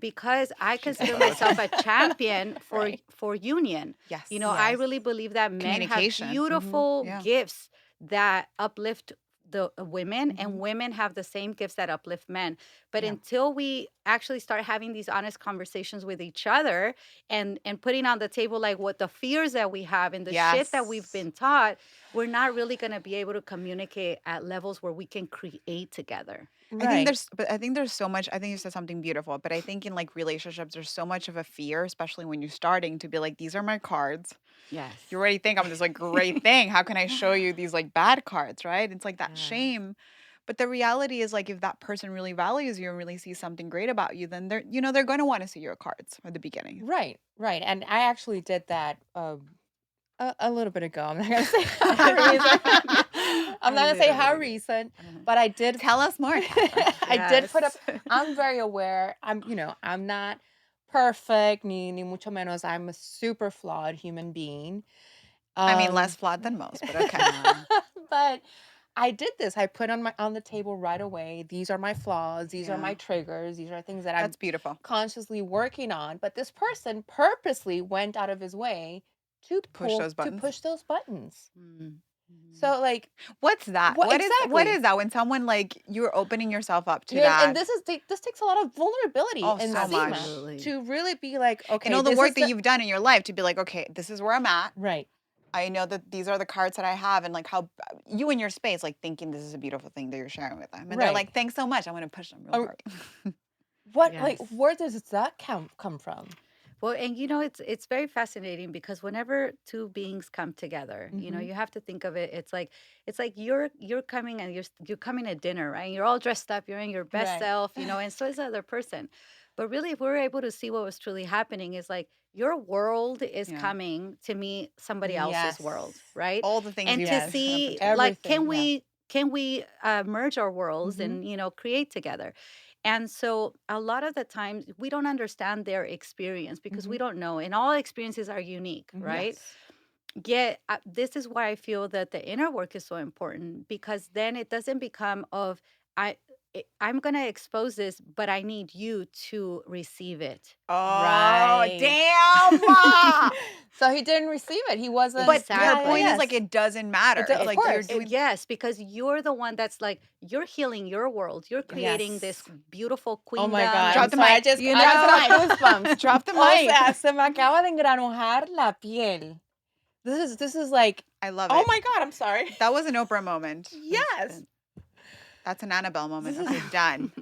Speaker 3: Because I
Speaker 2: She said
Speaker 3: consider
Speaker 2: that all the
Speaker 3: myself
Speaker 2: time.
Speaker 3: a champion for
Speaker 1: Right.
Speaker 3: for union.
Speaker 2: Yes.
Speaker 3: I
Speaker 1: Yes.
Speaker 3: really believe that men have
Speaker 2: Communication.
Speaker 1: Mhm.
Speaker 3: beautiful
Speaker 2: Yeah.
Speaker 3: gifts that uplift the women, and
Speaker 2: Mhm.
Speaker 3: women have the same gifts that uplift men. But
Speaker 1: Yeah.
Speaker 3: until we actually start having these honest conversations with each other and putting on the table like what the fears that we have and the shit that we've
Speaker 2: Yes.
Speaker 3: been taught, we're not really going to be able to communicate at levels where we can create together.
Speaker 1: Right.
Speaker 2: I think there's so much. I think you said something beautiful, but I think in like relationships, there's so much of a fear, especially when you're starting to be like, these are my cards. You
Speaker 3: Yes.
Speaker 2: already think I'm this like great thing. How can I show you these like bad cards, right? It's like that
Speaker 3: Yeah.
Speaker 2: shame. But the reality is like if that person really values you and really sees something great about you, then they're going to want to see your cards at the beginning.
Speaker 1: Right. Right. And I actually did that a little bit ago. I'm not gonna say how recent. I'm not
Speaker 3: A
Speaker 1: gonna say
Speaker 3: little bit
Speaker 1: how
Speaker 3: ago.
Speaker 1: recent,
Speaker 3: Uh-huh.
Speaker 1: but I did.
Speaker 2: Tell us more, Catherine.
Speaker 1: I did put up.
Speaker 3: Yes.
Speaker 1: I'm very aware. I'm not perfect, ni mucho menos. I'm a super flawed human being.
Speaker 2: I mean, less
Speaker 1: Um,
Speaker 2: flawed than most, but okay.
Speaker 3: Yeah.
Speaker 1: but I did this. I put on the table right away. These are my flaws. These are
Speaker 2: Yeah,
Speaker 1: my triggers. These are things that I'm
Speaker 2: that's beautiful.
Speaker 1: consciously working on. But this person purposely went out of his way
Speaker 2: To push those
Speaker 1: to
Speaker 2: buttons.
Speaker 1: push those buttons.
Speaker 3: Mm. Mhm.
Speaker 1: So like
Speaker 2: What's that?
Speaker 1: what
Speaker 2: What
Speaker 1: exactly?
Speaker 2: is that when someone like you're opening yourself up to
Speaker 1: Yeah, and
Speaker 2: that?
Speaker 1: this takes a lot of vulnerability
Speaker 2: Oh,
Speaker 1: and
Speaker 2: so
Speaker 1: Sima
Speaker 2: much.
Speaker 3: Absolutely.
Speaker 1: to really be like,
Speaker 2: And
Speaker 1: okay,
Speaker 2: all the
Speaker 1: this
Speaker 2: work
Speaker 1: is
Speaker 2: that
Speaker 1: the
Speaker 2: you've done in your life to be like, okay, this is where I'm at.
Speaker 1: right,
Speaker 2: I know that these are the cards that I have, and like how you in your space, like thinking this is a beautiful thing that you're sharing with them, and they're
Speaker 1: right.
Speaker 2: like, thanks so much. I'm gonna push them real
Speaker 1: Um,
Speaker 2: hard.
Speaker 1: what like
Speaker 3: Yes.
Speaker 1: where does that come from?
Speaker 3: Well, and it's very fascinating because whenever two beings come together,
Speaker 1: Mm-hmm.
Speaker 3: you have to think of it. It's like you're coming and you're coming to dinner, right? You're all dressed up, you're in your best
Speaker 1: Right.
Speaker 3: self, and so is the other person. But really, if we're able to see what was truly happening, is like your world is
Speaker 2: Yeah,
Speaker 3: coming to meet somebody else's
Speaker 1: Yes.
Speaker 3: world, right?
Speaker 2: all the things
Speaker 3: And
Speaker 2: you've
Speaker 3: to
Speaker 2: been kind of
Speaker 1: Yes.
Speaker 3: see
Speaker 2: portrayed.
Speaker 3: like
Speaker 1: Everything. Yeah.
Speaker 3: can we merge our worlds
Speaker 1: Mm-hmm.
Speaker 3: and create together? And so a lot of the times we don't understand their experience because
Speaker 1: Mm-hmm.
Speaker 3: we don't know, and all experiences are unique,
Speaker 1: Mm-hmm.
Speaker 3: right?
Speaker 2: Yes.
Speaker 3: Yet this is why I feel that the inner work is so important because then it doesn't become of I I'm going to expose this, but I need you to receive it.
Speaker 2: Oh,
Speaker 1: Right.
Speaker 2: damn!
Speaker 1: So he didn't receive it. He wasn't.
Speaker 2: But her
Speaker 1: Yeah. Yeah.
Speaker 3: Exactly.
Speaker 2: point is like
Speaker 1: Yes.
Speaker 2: it doesn't matter. It's
Speaker 1: Of
Speaker 3: It,
Speaker 2: like you're
Speaker 1: course.
Speaker 2: doing.
Speaker 3: yes, because you're the one that's like you're healing your world. You're creating this
Speaker 1: Yes.
Speaker 3: beautiful
Speaker 1: Oh my
Speaker 3: queendom
Speaker 1: God. I'm
Speaker 2: Drop the
Speaker 1: sorry.
Speaker 2: mic.
Speaker 3: you
Speaker 1: I just
Speaker 3: know.
Speaker 1: got goosebumps.
Speaker 2: Drop the
Speaker 1: O
Speaker 2: mic.
Speaker 1: sea, se me acaba de engranujar la piel. This is like,
Speaker 2: I love
Speaker 1: oh
Speaker 2: it.
Speaker 1: my God, I'm sorry.
Speaker 2: That was an Oprah moment.
Speaker 3: That's
Speaker 1: Yes.
Speaker 3: good.
Speaker 2: That's an Annabelle moment.
Speaker 1: This is
Speaker 2: Okay, done.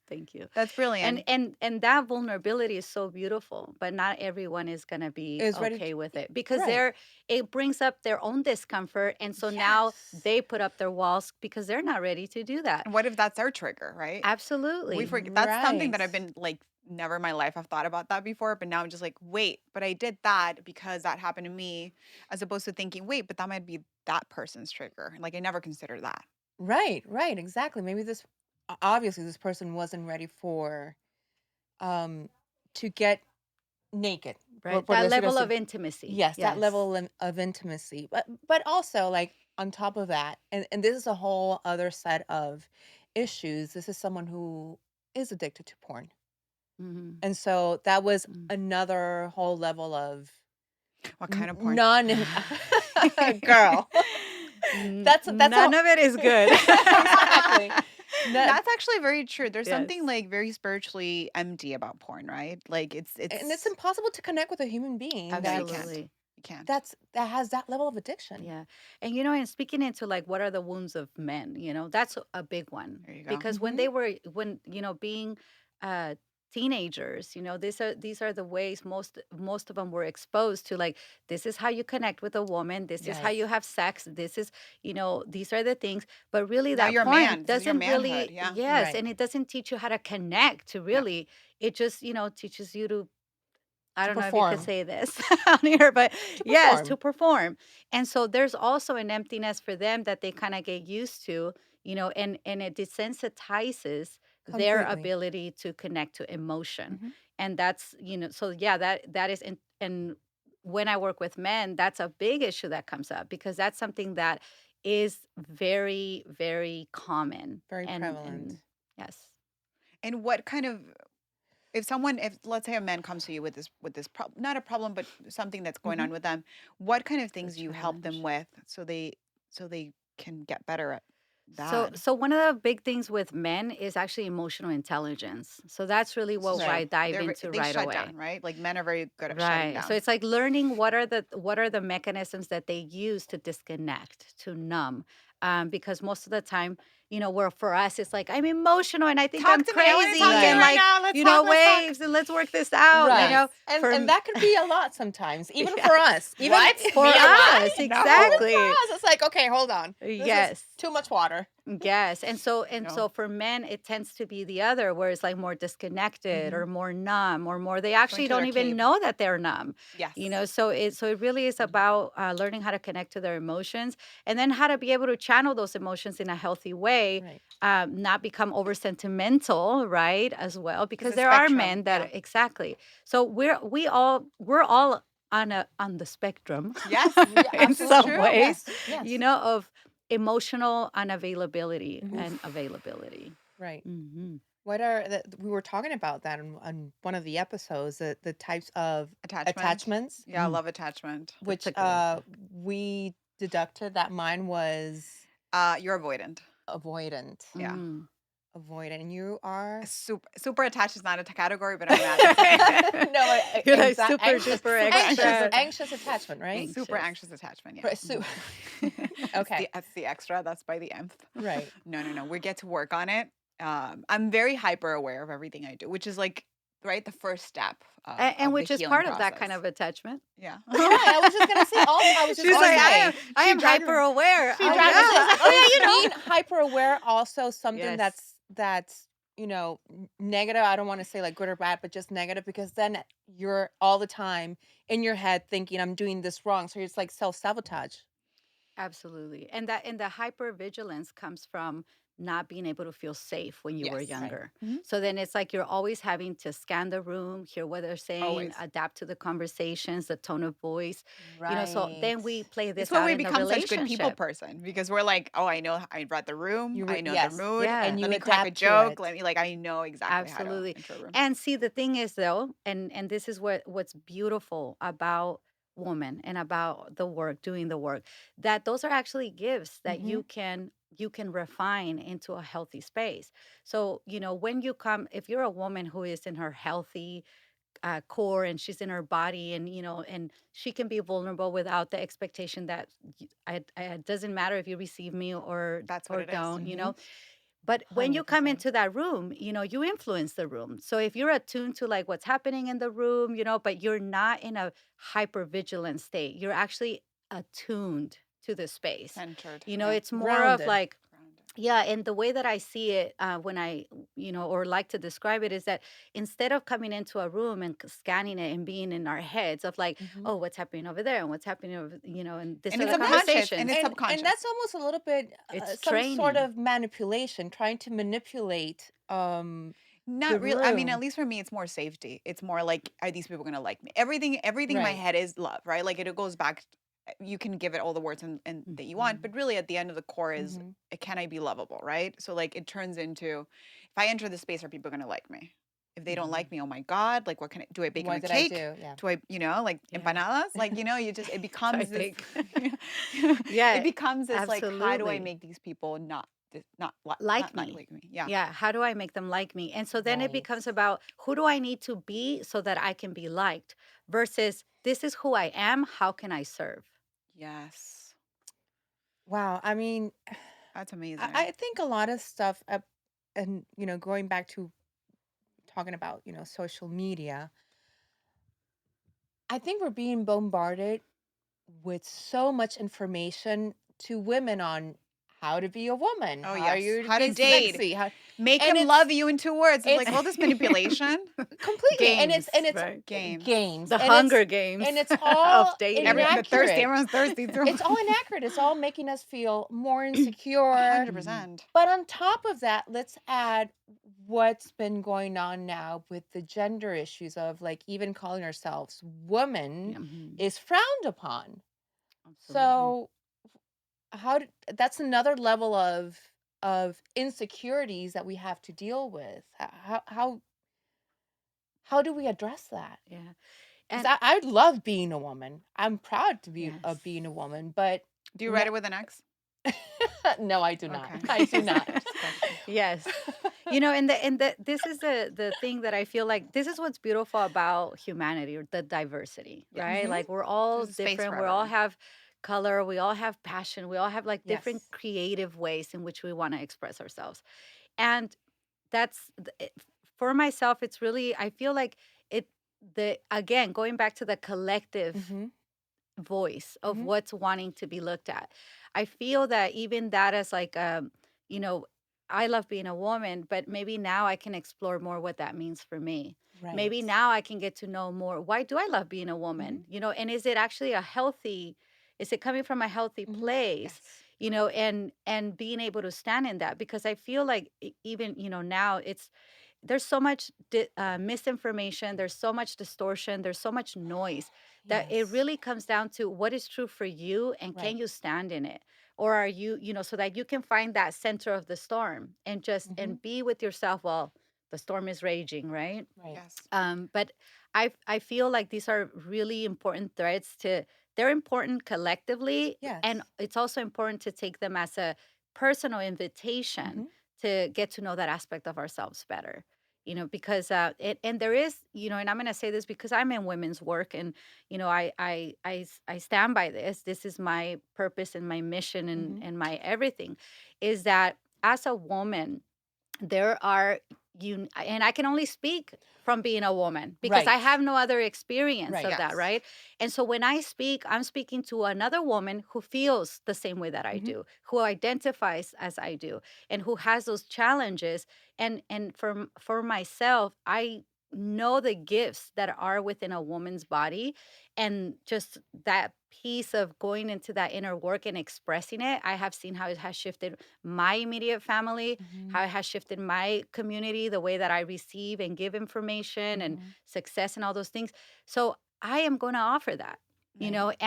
Speaker 3: Thank you.
Speaker 2: That's
Speaker 3: And
Speaker 2: brilliant.
Speaker 3: and and that vulnerability is so beautiful, but not everyone is going to be
Speaker 1: is ready.
Speaker 3: okay with it because
Speaker 1: Right.
Speaker 3: it brings up their own discomfort, and so now
Speaker 1: Yes.
Speaker 3: they put up their walls because they're not ready to do that.
Speaker 2: And what if that's our trigger, right? We
Speaker 3: Absolutely.
Speaker 2: forget that's something
Speaker 1: Right.
Speaker 2: that I've been like never in my life I've thought about that before, but now I'm just like, wait, but I did that because that happened to me, as opposed to thinking, wait, but that might be that person's trigger. Like I never considered that.
Speaker 1: Right. Right. Exactly. Maybe obviously this person wasn't ready for um to get naked.
Speaker 3: Right?
Speaker 1: Por
Speaker 3: That
Speaker 1: decirlo
Speaker 3: level
Speaker 1: así.
Speaker 3: of intimacy.
Speaker 1: Yes, that
Speaker 3: Yes.
Speaker 1: level of intimacy. But also like on top of that, and this is a whole other set of issues. This is someone who is addicted to porn.
Speaker 3: Mhm.
Speaker 1: And so that was
Speaker 3: Mm.
Speaker 1: another whole level of
Speaker 2: What kind of porn?
Speaker 1: non girl. That's
Speaker 3: None
Speaker 1: a
Speaker 3: of it is good.
Speaker 1: exactly. No,
Speaker 2: That's actually very true. There's something
Speaker 3: Yes.
Speaker 2: like very spiritually empty about porn, right? Like
Speaker 1: and it's
Speaker 2: it's
Speaker 1: impossible to connect with a human being
Speaker 2: no, you can't.
Speaker 3: Absolutely.
Speaker 2: You can't.
Speaker 1: that has that level of addiction.
Speaker 3: Yeah. And and speaking into like what are the wounds of men, that's a big one
Speaker 2: There you go.
Speaker 3: because
Speaker 1: Mhm.
Speaker 3: when being uh teenagers, these are the ways most of them were exposed to, like, this is how you connect with a woman, this is how
Speaker 1: Yes.
Speaker 3: you have sex, this is, these are the things, but really
Speaker 2: Now
Speaker 3: that
Speaker 2: you're a
Speaker 3: porn
Speaker 2: man. This is your
Speaker 3: doesn't
Speaker 2: manhood.
Speaker 3: really,
Speaker 2: Yeah.
Speaker 3: yes,
Speaker 1: Right.
Speaker 3: and it doesn't teach you how to connect to
Speaker 2: No.
Speaker 3: really, it just, teaches you to, I
Speaker 1: To
Speaker 3: don't know if you could
Speaker 1: perform.
Speaker 3: say this on here, but
Speaker 1: To
Speaker 3: yes, to
Speaker 1: perform.
Speaker 3: perform. And so there's also an emptiness for them that they kind of get used to, and it desensitizes their
Speaker 1: Completely.
Speaker 3: ability to connect to emotion.
Speaker 1: Mhm.
Speaker 3: And that's, so yeah, that is, and when I work with men, that's a big issue that comes up because that's something that is very, very common.
Speaker 1: Very
Speaker 3: And
Speaker 1: prevalent.
Speaker 3: yes.
Speaker 2: And what kind of if let's say a man comes to you with this problem, not a problem, but something that's going
Speaker 1: Mhm.
Speaker 2: on with them, what kind of
Speaker 3: The
Speaker 2: things do you help them
Speaker 3: challenge.
Speaker 2: with so they can get better at? bad.
Speaker 3: So one of the big things with men is actually emotional intelligence. So that's really
Speaker 2: This is
Speaker 3: what
Speaker 2: true.
Speaker 3: I dive
Speaker 2: They're
Speaker 3: into
Speaker 2: they
Speaker 3: right
Speaker 2: shut
Speaker 3: away.
Speaker 2: down, right? Like men are very good at shutting
Speaker 3: Right. So
Speaker 2: down.
Speaker 3: it's like learning what are the mechanisms that they use to disconnect, to numb. Because most of the time, where for us it's like I'm emotional and I think
Speaker 2: Talk
Speaker 3: I'm
Speaker 2: to me. I want to talk
Speaker 3: crazy
Speaker 2: to you
Speaker 3: and
Speaker 1: Right.
Speaker 2: right
Speaker 3: like,
Speaker 2: now. Let's talk. Let's talk.
Speaker 3: waves and let's work this out,
Speaker 2: Yes.
Speaker 1: Right. And
Speaker 3: for
Speaker 1: and that could be a lot sometimes, even
Speaker 3: yeah.
Speaker 1: for us. Even
Speaker 2: What?
Speaker 3: For
Speaker 2: Me and why?
Speaker 3: us,
Speaker 2: No.
Speaker 1: even for
Speaker 3: exactly.
Speaker 1: us, it's like, okay, hold on. This is
Speaker 3: Yes.
Speaker 1: too much water.
Speaker 3: Yes. And so
Speaker 2: No.
Speaker 3: for men it tends to be the other where it's like more disconnected
Speaker 1: Hmm.
Speaker 3: or more numb or more they
Speaker 2: Going
Speaker 3: actually
Speaker 2: to
Speaker 3: don't
Speaker 2: their
Speaker 3: even
Speaker 2: cave.
Speaker 3: know that they're numb.
Speaker 2: Yes.
Speaker 3: So it really is about learning how to connect to their emotions and then how to be able to channel those emotions in a healthy way,
Speaker 1: Right.
Speaker 3: not become over sentimental, right, as well,
Speaker 2: It's
Speaker 3: because
Speaker 2: a
Speaker 3: there are
Speaker 2: spectrum.
Speaker 3: men
Speaker 2: Yeah.
Speaker 3: that exactly. So we're all on the spectrum
Speaker 2: Yes.
Speaker 1: Yeah,
Speaker 3: in
Speaker 2: This is
Speaker 3: some
Speaker 1: absolutely.
Speaker 2: true.
Speaker 3: ways,
Speaker 1: Yes. Yes.
Speaker 3: of emotional unavailability and
Speaker 2: Oof.
Speaker 3: availability.
Speaker 1: Right.
Speaker 3: Mhm.
Speaker 1: What are we were talking about that on one of the episodes, the types of
Speaker 2: Attachment.
Speaker 1: attachments,
Speaker 2: Yeah, I love attachment.
Speaker 3: That's
Speaker 1: which
Speaker 3: a good one.
Speaker 1: we deducted that mine was
Speaker 2: You're avoidant.
Speaker 1: avoidant.
Speaker 2: Yeah.
Speaker 3: Mm.
Speaker 1: Avoidant. And you are
Speaker 2: Super attached is not a category, but I'm mad. That's okay.
Speaker 1: no,
Speaker 3: You're like
Speaker 1: exact
Speaker 3: super
Speaker 1: anxious,
Speaker 3: duper
Speaker 2: Super
Speaker 1: anxious,
Speaker 2: anxious.
Speaker 3: extra
Speaker 1: anxious attachment, right?
Speaker 2: Super
Speaker 3: anxious.
Speaker 2: anxious attachment. Yeah.
Speaker 1: Right.
Speaker 3: Mhm.
Speaker 1: Okay.
Speaker 2: That's the extra. That's by the nth.
Speaker 1: Right.
Speaker 2: No, no, no. We get to work on it. I'm very hyper aware of everything I do, which is like right the first step
Speaker 3: And
Speaker 2: of the
Speaker 3: which is
Speaker 2: healing
Speaker 3: part of that
Speaker 2: process.
Speaker 3: kind of attachment.
Speaker 2: Yeah.
Speaker 1: Right. I was just gonna say. Also, I was just
Speaker 3: She's
Speaker 1: gonna
Speaker 3: like,
Speaker 1: say.
Speaker 3: I
Speaker 2: She
Speaker 3: am
Speaker 2: dragged
Speaker 3: hyper
Speaker 2: me.
Speaker 3: aware.
Speaker 2: She
Speaker 3: Oh
Speaker 2: dragged me to
Speaker 3: yeah.
Speaker 2: this.
Speaker 3: Oh
Speaker 1: Is
Speaker 3: yeah,
Speaker 1: being hyper aware also something
Speaker 3: Yes.
Speaker 1: that's negative? I don't want to say like good or bad, but just negative, because then you're all the time in your head thinking I'm doing this wrong. So it's like self sabotage.
Speaker 3: Absolutely. And the hypervigilance comes from not being able to feel safe when you were
Speaker 2: Yes.
Speaker 1: Right.
Speaker 3: younger.
Speaker 2: Mhm.
Speaker 3: So then it's like you're always having to scan the room, hear what they're saying,
Speaker 2: Always.
Speaker 3: adapt to the conversations, the tone of voice. So
Speaker 1: Right.
Speaker 3: then we play
Speaker 2: It's
Speaker 3: this
Speaker 2: why
Speaker 3: out
Speaker 2: we
Speaker 3: in the
Speaker 2: become such good people
Speaker 3: relationship.
Speaker 2: person because we're like, oh, I know, I read the room, I know the
Speaker 1: Yes,
Speaker 2: mood.
Speaker 3: Yeah.
Speaker 1: and
Speaker 2: Let
Speaker 1: you
Speaker 2: me crack a
Speaker 1: adapt to
Speaker 2: joke.
Speaker 1: it.
Speaker 2: Let me like, I know exactly how to
Speaker 3: Absolutely.
Speaker 2: enter a room.
Speaker 3: And see, the thing is though, and this is what's beautiful about woman and about the work, doing the work, that those are actually gifts that
Speaker 1: Hmm.
Speaker 3: you can refine into a healthy space. So, when you come, if you're a woman who is in her healthy core and she's in her body and she can be vulnerable without the expectation that it doesn't matter if you receive me or
Speaker 2: That's what
Speaker 3: or
Speaker 2: it is.
Speaker 3: don't,
Speaker 1: Hmm.
Speaker 3: but when you come
Speaker 1: 100%.
Speaker 3: into that room, you influence the room. So if you're attuned to like what's happening in the room, but you're not in a hyper vigilant state, you're actually attuned to the space.
Speaker 2: Centered. Yeah.
Speaker 3: It's more of
Speaker 1: Grounded.
Speaker 3: like,
Speaker 2: Grounded.
Speaker 3: yeah, and the way that I see it, when I, or like to describe it, is that instead of coming into a room and scanning it and being in our heads of like,
Speaker 1: Hmm.
Speaker 3: oh, what's happening over there and what's happening over, and this
Speaker 2: And
Speaker 3: are
Speaker 2: it's
Speaker 3: the
Speaker 2: subconscious. And
Speaker 3: conversations.
Speaker 2: it's
Speaker 1: And that's
Speaker 2: subconscious.
Speaker 1: almost a little bit
Speaker 3: It's
Speaker 1: some sort
Speaker 3: training.
Speaker 1: of manipulation, trying to manipulate the
Speaker 2: Not real. I mean, at
Speaker 1: room.
Speaker 2: least for me, it's more safety. It's more like, are these people gonna like me? Everything in my
Speaker 1: Right.
Speaker 2: head is love, right? Like it goes back. You can give it all the words and that you want,
Speaker 3: Mhm.
Speaker 2: but really, at the end of the core is,
Speaker 1: Hmm.
Speaker 2: can I be lovable, right? So like, it turns into, if I enter the space, are people gonna like me? If they don't
Speaker 3: Mhm.
Speaker 2: like me, oh my god, like what can I do? I bake them
Speaker 1: What
Speaker 2: a
Speaker 1: did I
Speaker 2: cake?
Speaker 1: do? Yeah.
Speaker 2: Do I, like
Speaker 3: Yeah.
Speaker 2: empanadas? Like you just it
Speaker 3: So I
Speaker 2: becomes this.
Speaker 3: think,
Speaker 2: It
Speaker 3: yeah,
Speaker 2: becomes this like, how do I
Speaker 3: absolutely.
Speaker 2: make these people
Speaker 3: Like
Speaker 2: not
Speaker 3: me.
Speaker 2: like me? Yeah.
Speaker 3: Yeah. How do I make them like me? And so then it
Speaker 1: Right.
Speaker 3: becomes about who do I need to be so that I can be liked versus this is who I am. How can I serve?
Speaker 2: Yes.
Speaker 1: Wow. I mean,
Speaker 2: That's
Speaker 1: I,
Speaker 2: amazing.
Speaker 1: I think a lot of stuff, and going back to talking about social media, I think we're being bombarded with so much information to women on how to be a woman,
Speaker 2: Oh,
Speaker 1: how
Speaker 2: yes.
Speaker 1: you to
Speaker 2: How to
Speaker 1: be
Speaker 2: date.
Speaker 1: sexy, how,
Speaker 2: Make
Speaker 1: and
Speaker 2: him love you in 2 words. It's like
Speaker 1: it's
Speaker 2: all this manipulation.
Speaker 1: completely, and
Speaker 3: Games,
Speaker 1: it's
Speaker 3: right?
Speaker 2: Games.
Speaker 1: games,
Speaker 3: The
Speaker 1: and it's
Speaker 3: Hunger Games
Speaker 1: and it's
Speaker 3: of
Speaker 1: all
Speaker 3: dating.
Speaker 2: The thirsty.
Speaker 1: inaccurate.
Speaker 2: Everyone's thirsty too.
Speaker 1: It's all inaccurate. It's all making us feel more insecure.
Speaker 3: Mhm.
Speaker 2: 100%.
Speaker 1: But on top of that, let's add what's been going on now with the gender issues of like even calling ourselves woman
Speaker 3: Yeah, mhm.
Speaker 1: is frowned upon.
Speaker 3: Absolutely.
Speaker 1: So that's another level of insecurities that we have to deal with. How do we address that?
Speaker 3: Yeah.
Speaker 1: Because
Speaker 3: And
Speaker 1: I love being a woman. I'm proud to be
Speaker 3: yes.
Speaker 1: being a woman, but
Speaker 2: Do you
Speaker 1: no,
Speaker 2: write it with an X?
Speaker 1: No, I do not.
Speaker 2: Okay.
Speaker 1: I do not. Just kidding.
Speaker 3: Yes. And the this is the thing that I feel like this is what's beautiful about humanity or the diversity, right?
Speaker 2: Yes.
Speaker 1: Mhm.
Speaker 3: Like we're all
Speaker 2: There's a space
Speaker 3: different.
Speaker 2: for
Speaker 3: We all
Speaker 2: everyone.
Speaker 3: have color, we all have passion, we all have like different
Speaker 1: Yes.
Speaker 3: creative ways in which we want to express ourselves. And for myself, it's really I feel like it the again going back to the collective
Speaker 1: Mhm.
Speaker 3: voice of
Speaker 1: Mhm.
Speaker 3: what's wanting to be looked at. I feel that even that as like you know, I love being a woman, but maybe now I can explore more what that means for me.
Speaker 1: Right.
Speaker 3: Maybe now I can get to know more why do I love being a
Speaker 1: Mhm.
Speaker 3: woman? And is it actually a healthy is it coming from a healthy
Speaker 1: Mhm.
Speaker 3: place?
Speaker 2: Yes.
Speaker 3: And being able to stand in that because I feel like even now it's there's so much misinformation, there's so much distortion, there's so much noise that it
Speaker 1: Yes.
Speaker 3: really comes down to what is true for you and can
Speaker 1: Right.
Speaker 3: you stand in it? Or are you, so that you can find that center of the storm and just
Speaker 1: Mhm.
Speaker 3: and be with yourself while the storm is raging, right?
Speaker 1: Right.
Speaker 2: Yes.
Speaker 3: But I feel like these are really important threads to they're important collectively, and
Speaker 1: Yes.
Speaker 3: it's also important to take them as a personal invitation
Speaker 1: Mhm.
Speaker 3: to get to know that aspect of ourselves better. Because and there is, and I'm going to say this because I'm in women's work, and I stand by this. This is my purpose and my mission and
Speaker 1: Mhm.
Speaker 3: and my everything, is that as a woman there are you and I can only speak from being a woman because I
Speaker 1: Right.
Speaker 3: have no other experience
Speaker 1: Right.
Speaker 3: of that,
Speaker 2: Yes.
Speaker 3: right? And so when I speak, I'm speaking to another woman who feels the same way that I
Speaker 1: Mhm.
Speaker 3: do, who identifies as I do, and who has those challenges. And for myself, I know the gifts that are within a woman's body, and just that piece of going into that inner work and expressing it, I have seen how it has shifted my immediate family,
Speaker 1: Mhm.
Speaker 3: how it has shifted my community, the way that I receive and give information and
Speaker 1: Mhm.
Speaker 3: success and all those things. So I am going to offer that,
Speaker 1: Right.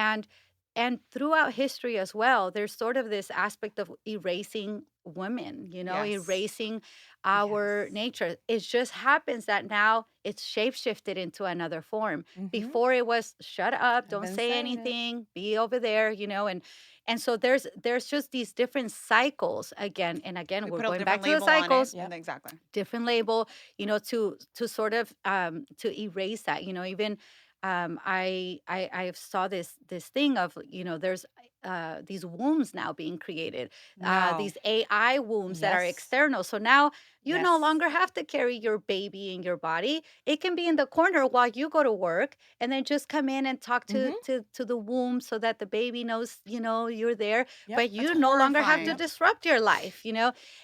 Speaker 3: and throughout history as well, there's sort of this aspect of erasing women,
Speaker 2: Yes.
Speaker 3: erasing our
Speaker 1: Yes.
Speaker 3: nature. It just happens that now it's shapeshifted into another form.
Speaker 1: Mhm.
Speaker 3: Before it was shut up,
Speaker 1: I've
Speaker 3: don't
Speaker 1: been
Speaker 3: say
Speaker 1: saying it.
Speaker 3: anything, be over there, and so there's just these different cycles again and again.
Speaker 2: We
Speaker 3: We're
Speaker 2: put a
Speaker 3: going back
Speaker 2: different
Speaker 3: to the
Speaker 2: label on it,
Speaker 3: cycles,
Speaker 2: and
Speaker 1: Yep.
Speaker 2: exactly.
Speaker 3: different label, to sort of to erase that. Even I saw this thing of there's these wombs now being created,
Speaker 2: No.
Speaker 3: these AI wombs that are
Speaker 1: Yes.
Speaker 3: external. So now you no
Speaker 1: Yes.
Speaker 3: longer have to carry your baby in your body. It can be in the corner while you go to work, and then just come in and talk to
Speaker 1: Mhm.
Speaker 3: to the womb so that the baby knows you're there.
Speaker 1: Yep.
Speaker 3: But
Speaker 2: That's
Speaker 3: you no longer have to
Speaker 2: horrifying.
Speaker 1: Yep.
Speaker 3: disrupt your life.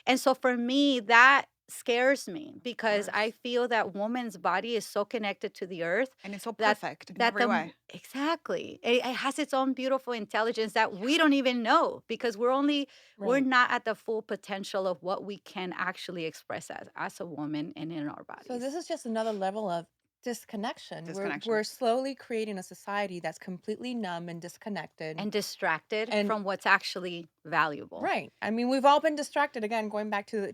Speaker 3: And so for me, that scares me
Speaker 2: Of
Speaker 3: because I
Speaker 2: course.
Speaker 3: feel that woman's body is so connected to the earth
Speaker 2: And it's so
Speaker 3: that
Speaker 2: perfect in
Speaker 3: that
Speaker 2: every
Speaker 3: the
Speaker 2: way.
Speaker 3: exactly it has its own beautiful intelligence that we don't even know because we're
Speaker 1: Right.
Speaker 3: not at the full potential of what we can actually express as a woman and in our
Speaker 1: So
Speaker 3: bodies
Speaker 1: this is just another level of disconnection.
Speaker 2: Disconnection.
Speaker 1: We're slowly creating a society that's completely numb and disconnected.
Speaker 3: and distracted
Speaker 1: And
Speaker 3: from what's actually valuable.
Speaker 1: right. I mean, we've all been distracted again going back to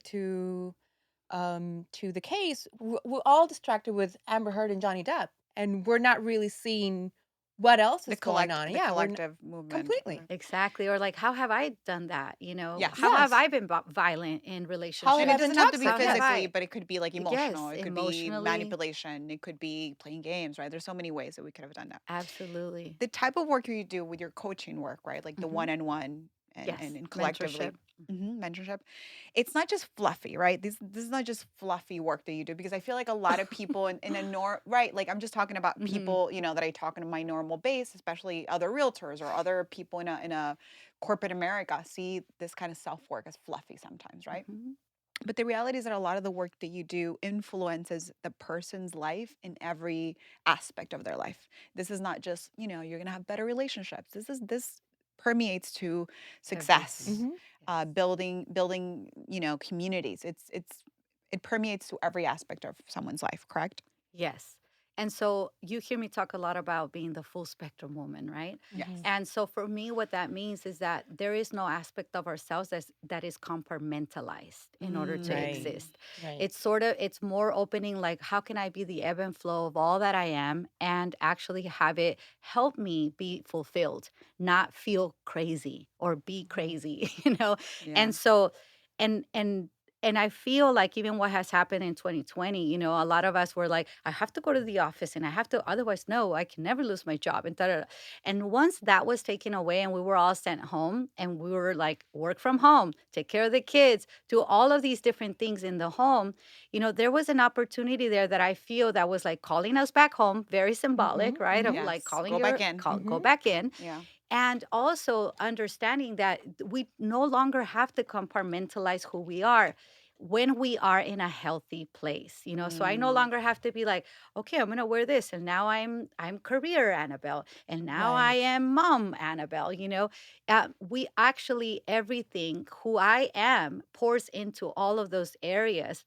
Speaker 1: the case. We're all distracted with Amber Heard and Johnny Depp, and we're not really seeing what else
Speaker 2: The
Speaker 1: is going
Speaker 2: collect
Speaker 1: on.
Speaker 2: the
Speaker 1: Yeah,
Speaker 2: collective movement of
Speaker 1: completely.
Speaker 2: it.
Speaker 3: Exactly. Or like, how have I done that? How
Speaker 2: Yes.
Speaker 3: have
Speaker 1: Yes.
Speaker 3: I been violent in
Speaker 1: How have
Speaker 2: And it
Speaker 1: I
Speaker 3: relationships?
Speaker 1: been
Speaker 2: doesn't have to be
Speaker 3: How
Speaker 1: toxic?
Speaker 3: have
Speaker 1: Yes.
Speaker 2: physically,
Speaker 3: I,
Speaker 2: but it could be like emotional.
Speaker 3: yes,
Speaker 2: It could be
Speaker 3: emotionally,
Speaker 2: manipulation. It could be playing games, right? There's so many ways that we could have done that.
Speaker 3: absolutely.
Speaker 2: The type of work you do with your coaching work, right? Like the
Speaker 1: Hmm.
Speaker 2: one-on-one and,
Speaker 3: Yes,
Speaker 2: and collectively
Speaker 3: mentorship.
Speaker 2: mentorship. It's not just fluffy, right? This is not just fluffy work that you do because I feel like a lot of people in a right, like I'm just talking about
Speaker 3: Hmm.
Speaker 2: people, that I talk in my normal base, especially other realtors or other people in a corporate America see this kind of self-work as fluffy sometimes, right?
Speaker 3: Hmm.
Speaker 2: But the reality is that a lot of the work that you do influences the person's life in every aspect of their life. This is not just, you're going to have better relationships. This permeates to
Speaker 3: Everything.
Speaker 2: success,
Speaker 1: Hmm.
Speaker 3: Yes.
Speaker 2: building, communities. It permeates to every aspect of someone's life, correct?
Speaker 3: Yes. And so you hear me talk a lot about being the full spectrum woman, right?
Speaker 1: Mhm.
Speaker 2: Yes.
Speaker 3: And so for me, what that means is that there is no aspect of ourselves that is compartmentalized in order to
Speaker 1: Right.
Speaker 2: Mm.
Speaker 3: exist.
Speaker 1: Right.
Speaker 3: It's more opening, like, how can I be the ebb and flow of all that I am and actually have it help me be fulfilled, not feel crazy or be
Speaker 1: Mhm.
Speaker 3: crazy, you know?
Speaker 2: Yeah.
Speaker 3: And so, and, and, and I feel like even what has happened in 2020, a lot of us were like, I have to go to the office and I have to, otherwise, no, I can never lose my job. And da, da, da. And once that was taken away and we were all sent home and we were like, work from home, take care of the kids, do all of these different things in the home, there was an opportunity there that I feel that was like calling us back home, very symbolic,
Speaker 1: Mhm.
Speaker 3: right? Of
Speaker 1: Mhm.
Speaker 3: like
Speaker 2: Yes.
Speaker 3: calling
Speaker 2: Go back
Speaker 3: your,
Speaker 2: in.
Speaker 3: call, go
Speaker 1: Mhm.
Speaker 3: back in.
Speaker 2: Yeah.
Speaker 3: And also understanding that we no longer have to compartmentalize who we are when we are in a healthy place. So I no
Speaker 2: Mm.
Speaker 3: longer have to be like, okay, I'm gonna wear this, and now I'm career Annabelle, and now I
Speaker 1: Right.
Speaker 3: am mom Annabelle. We actually, everything who I am pours into all of those areas,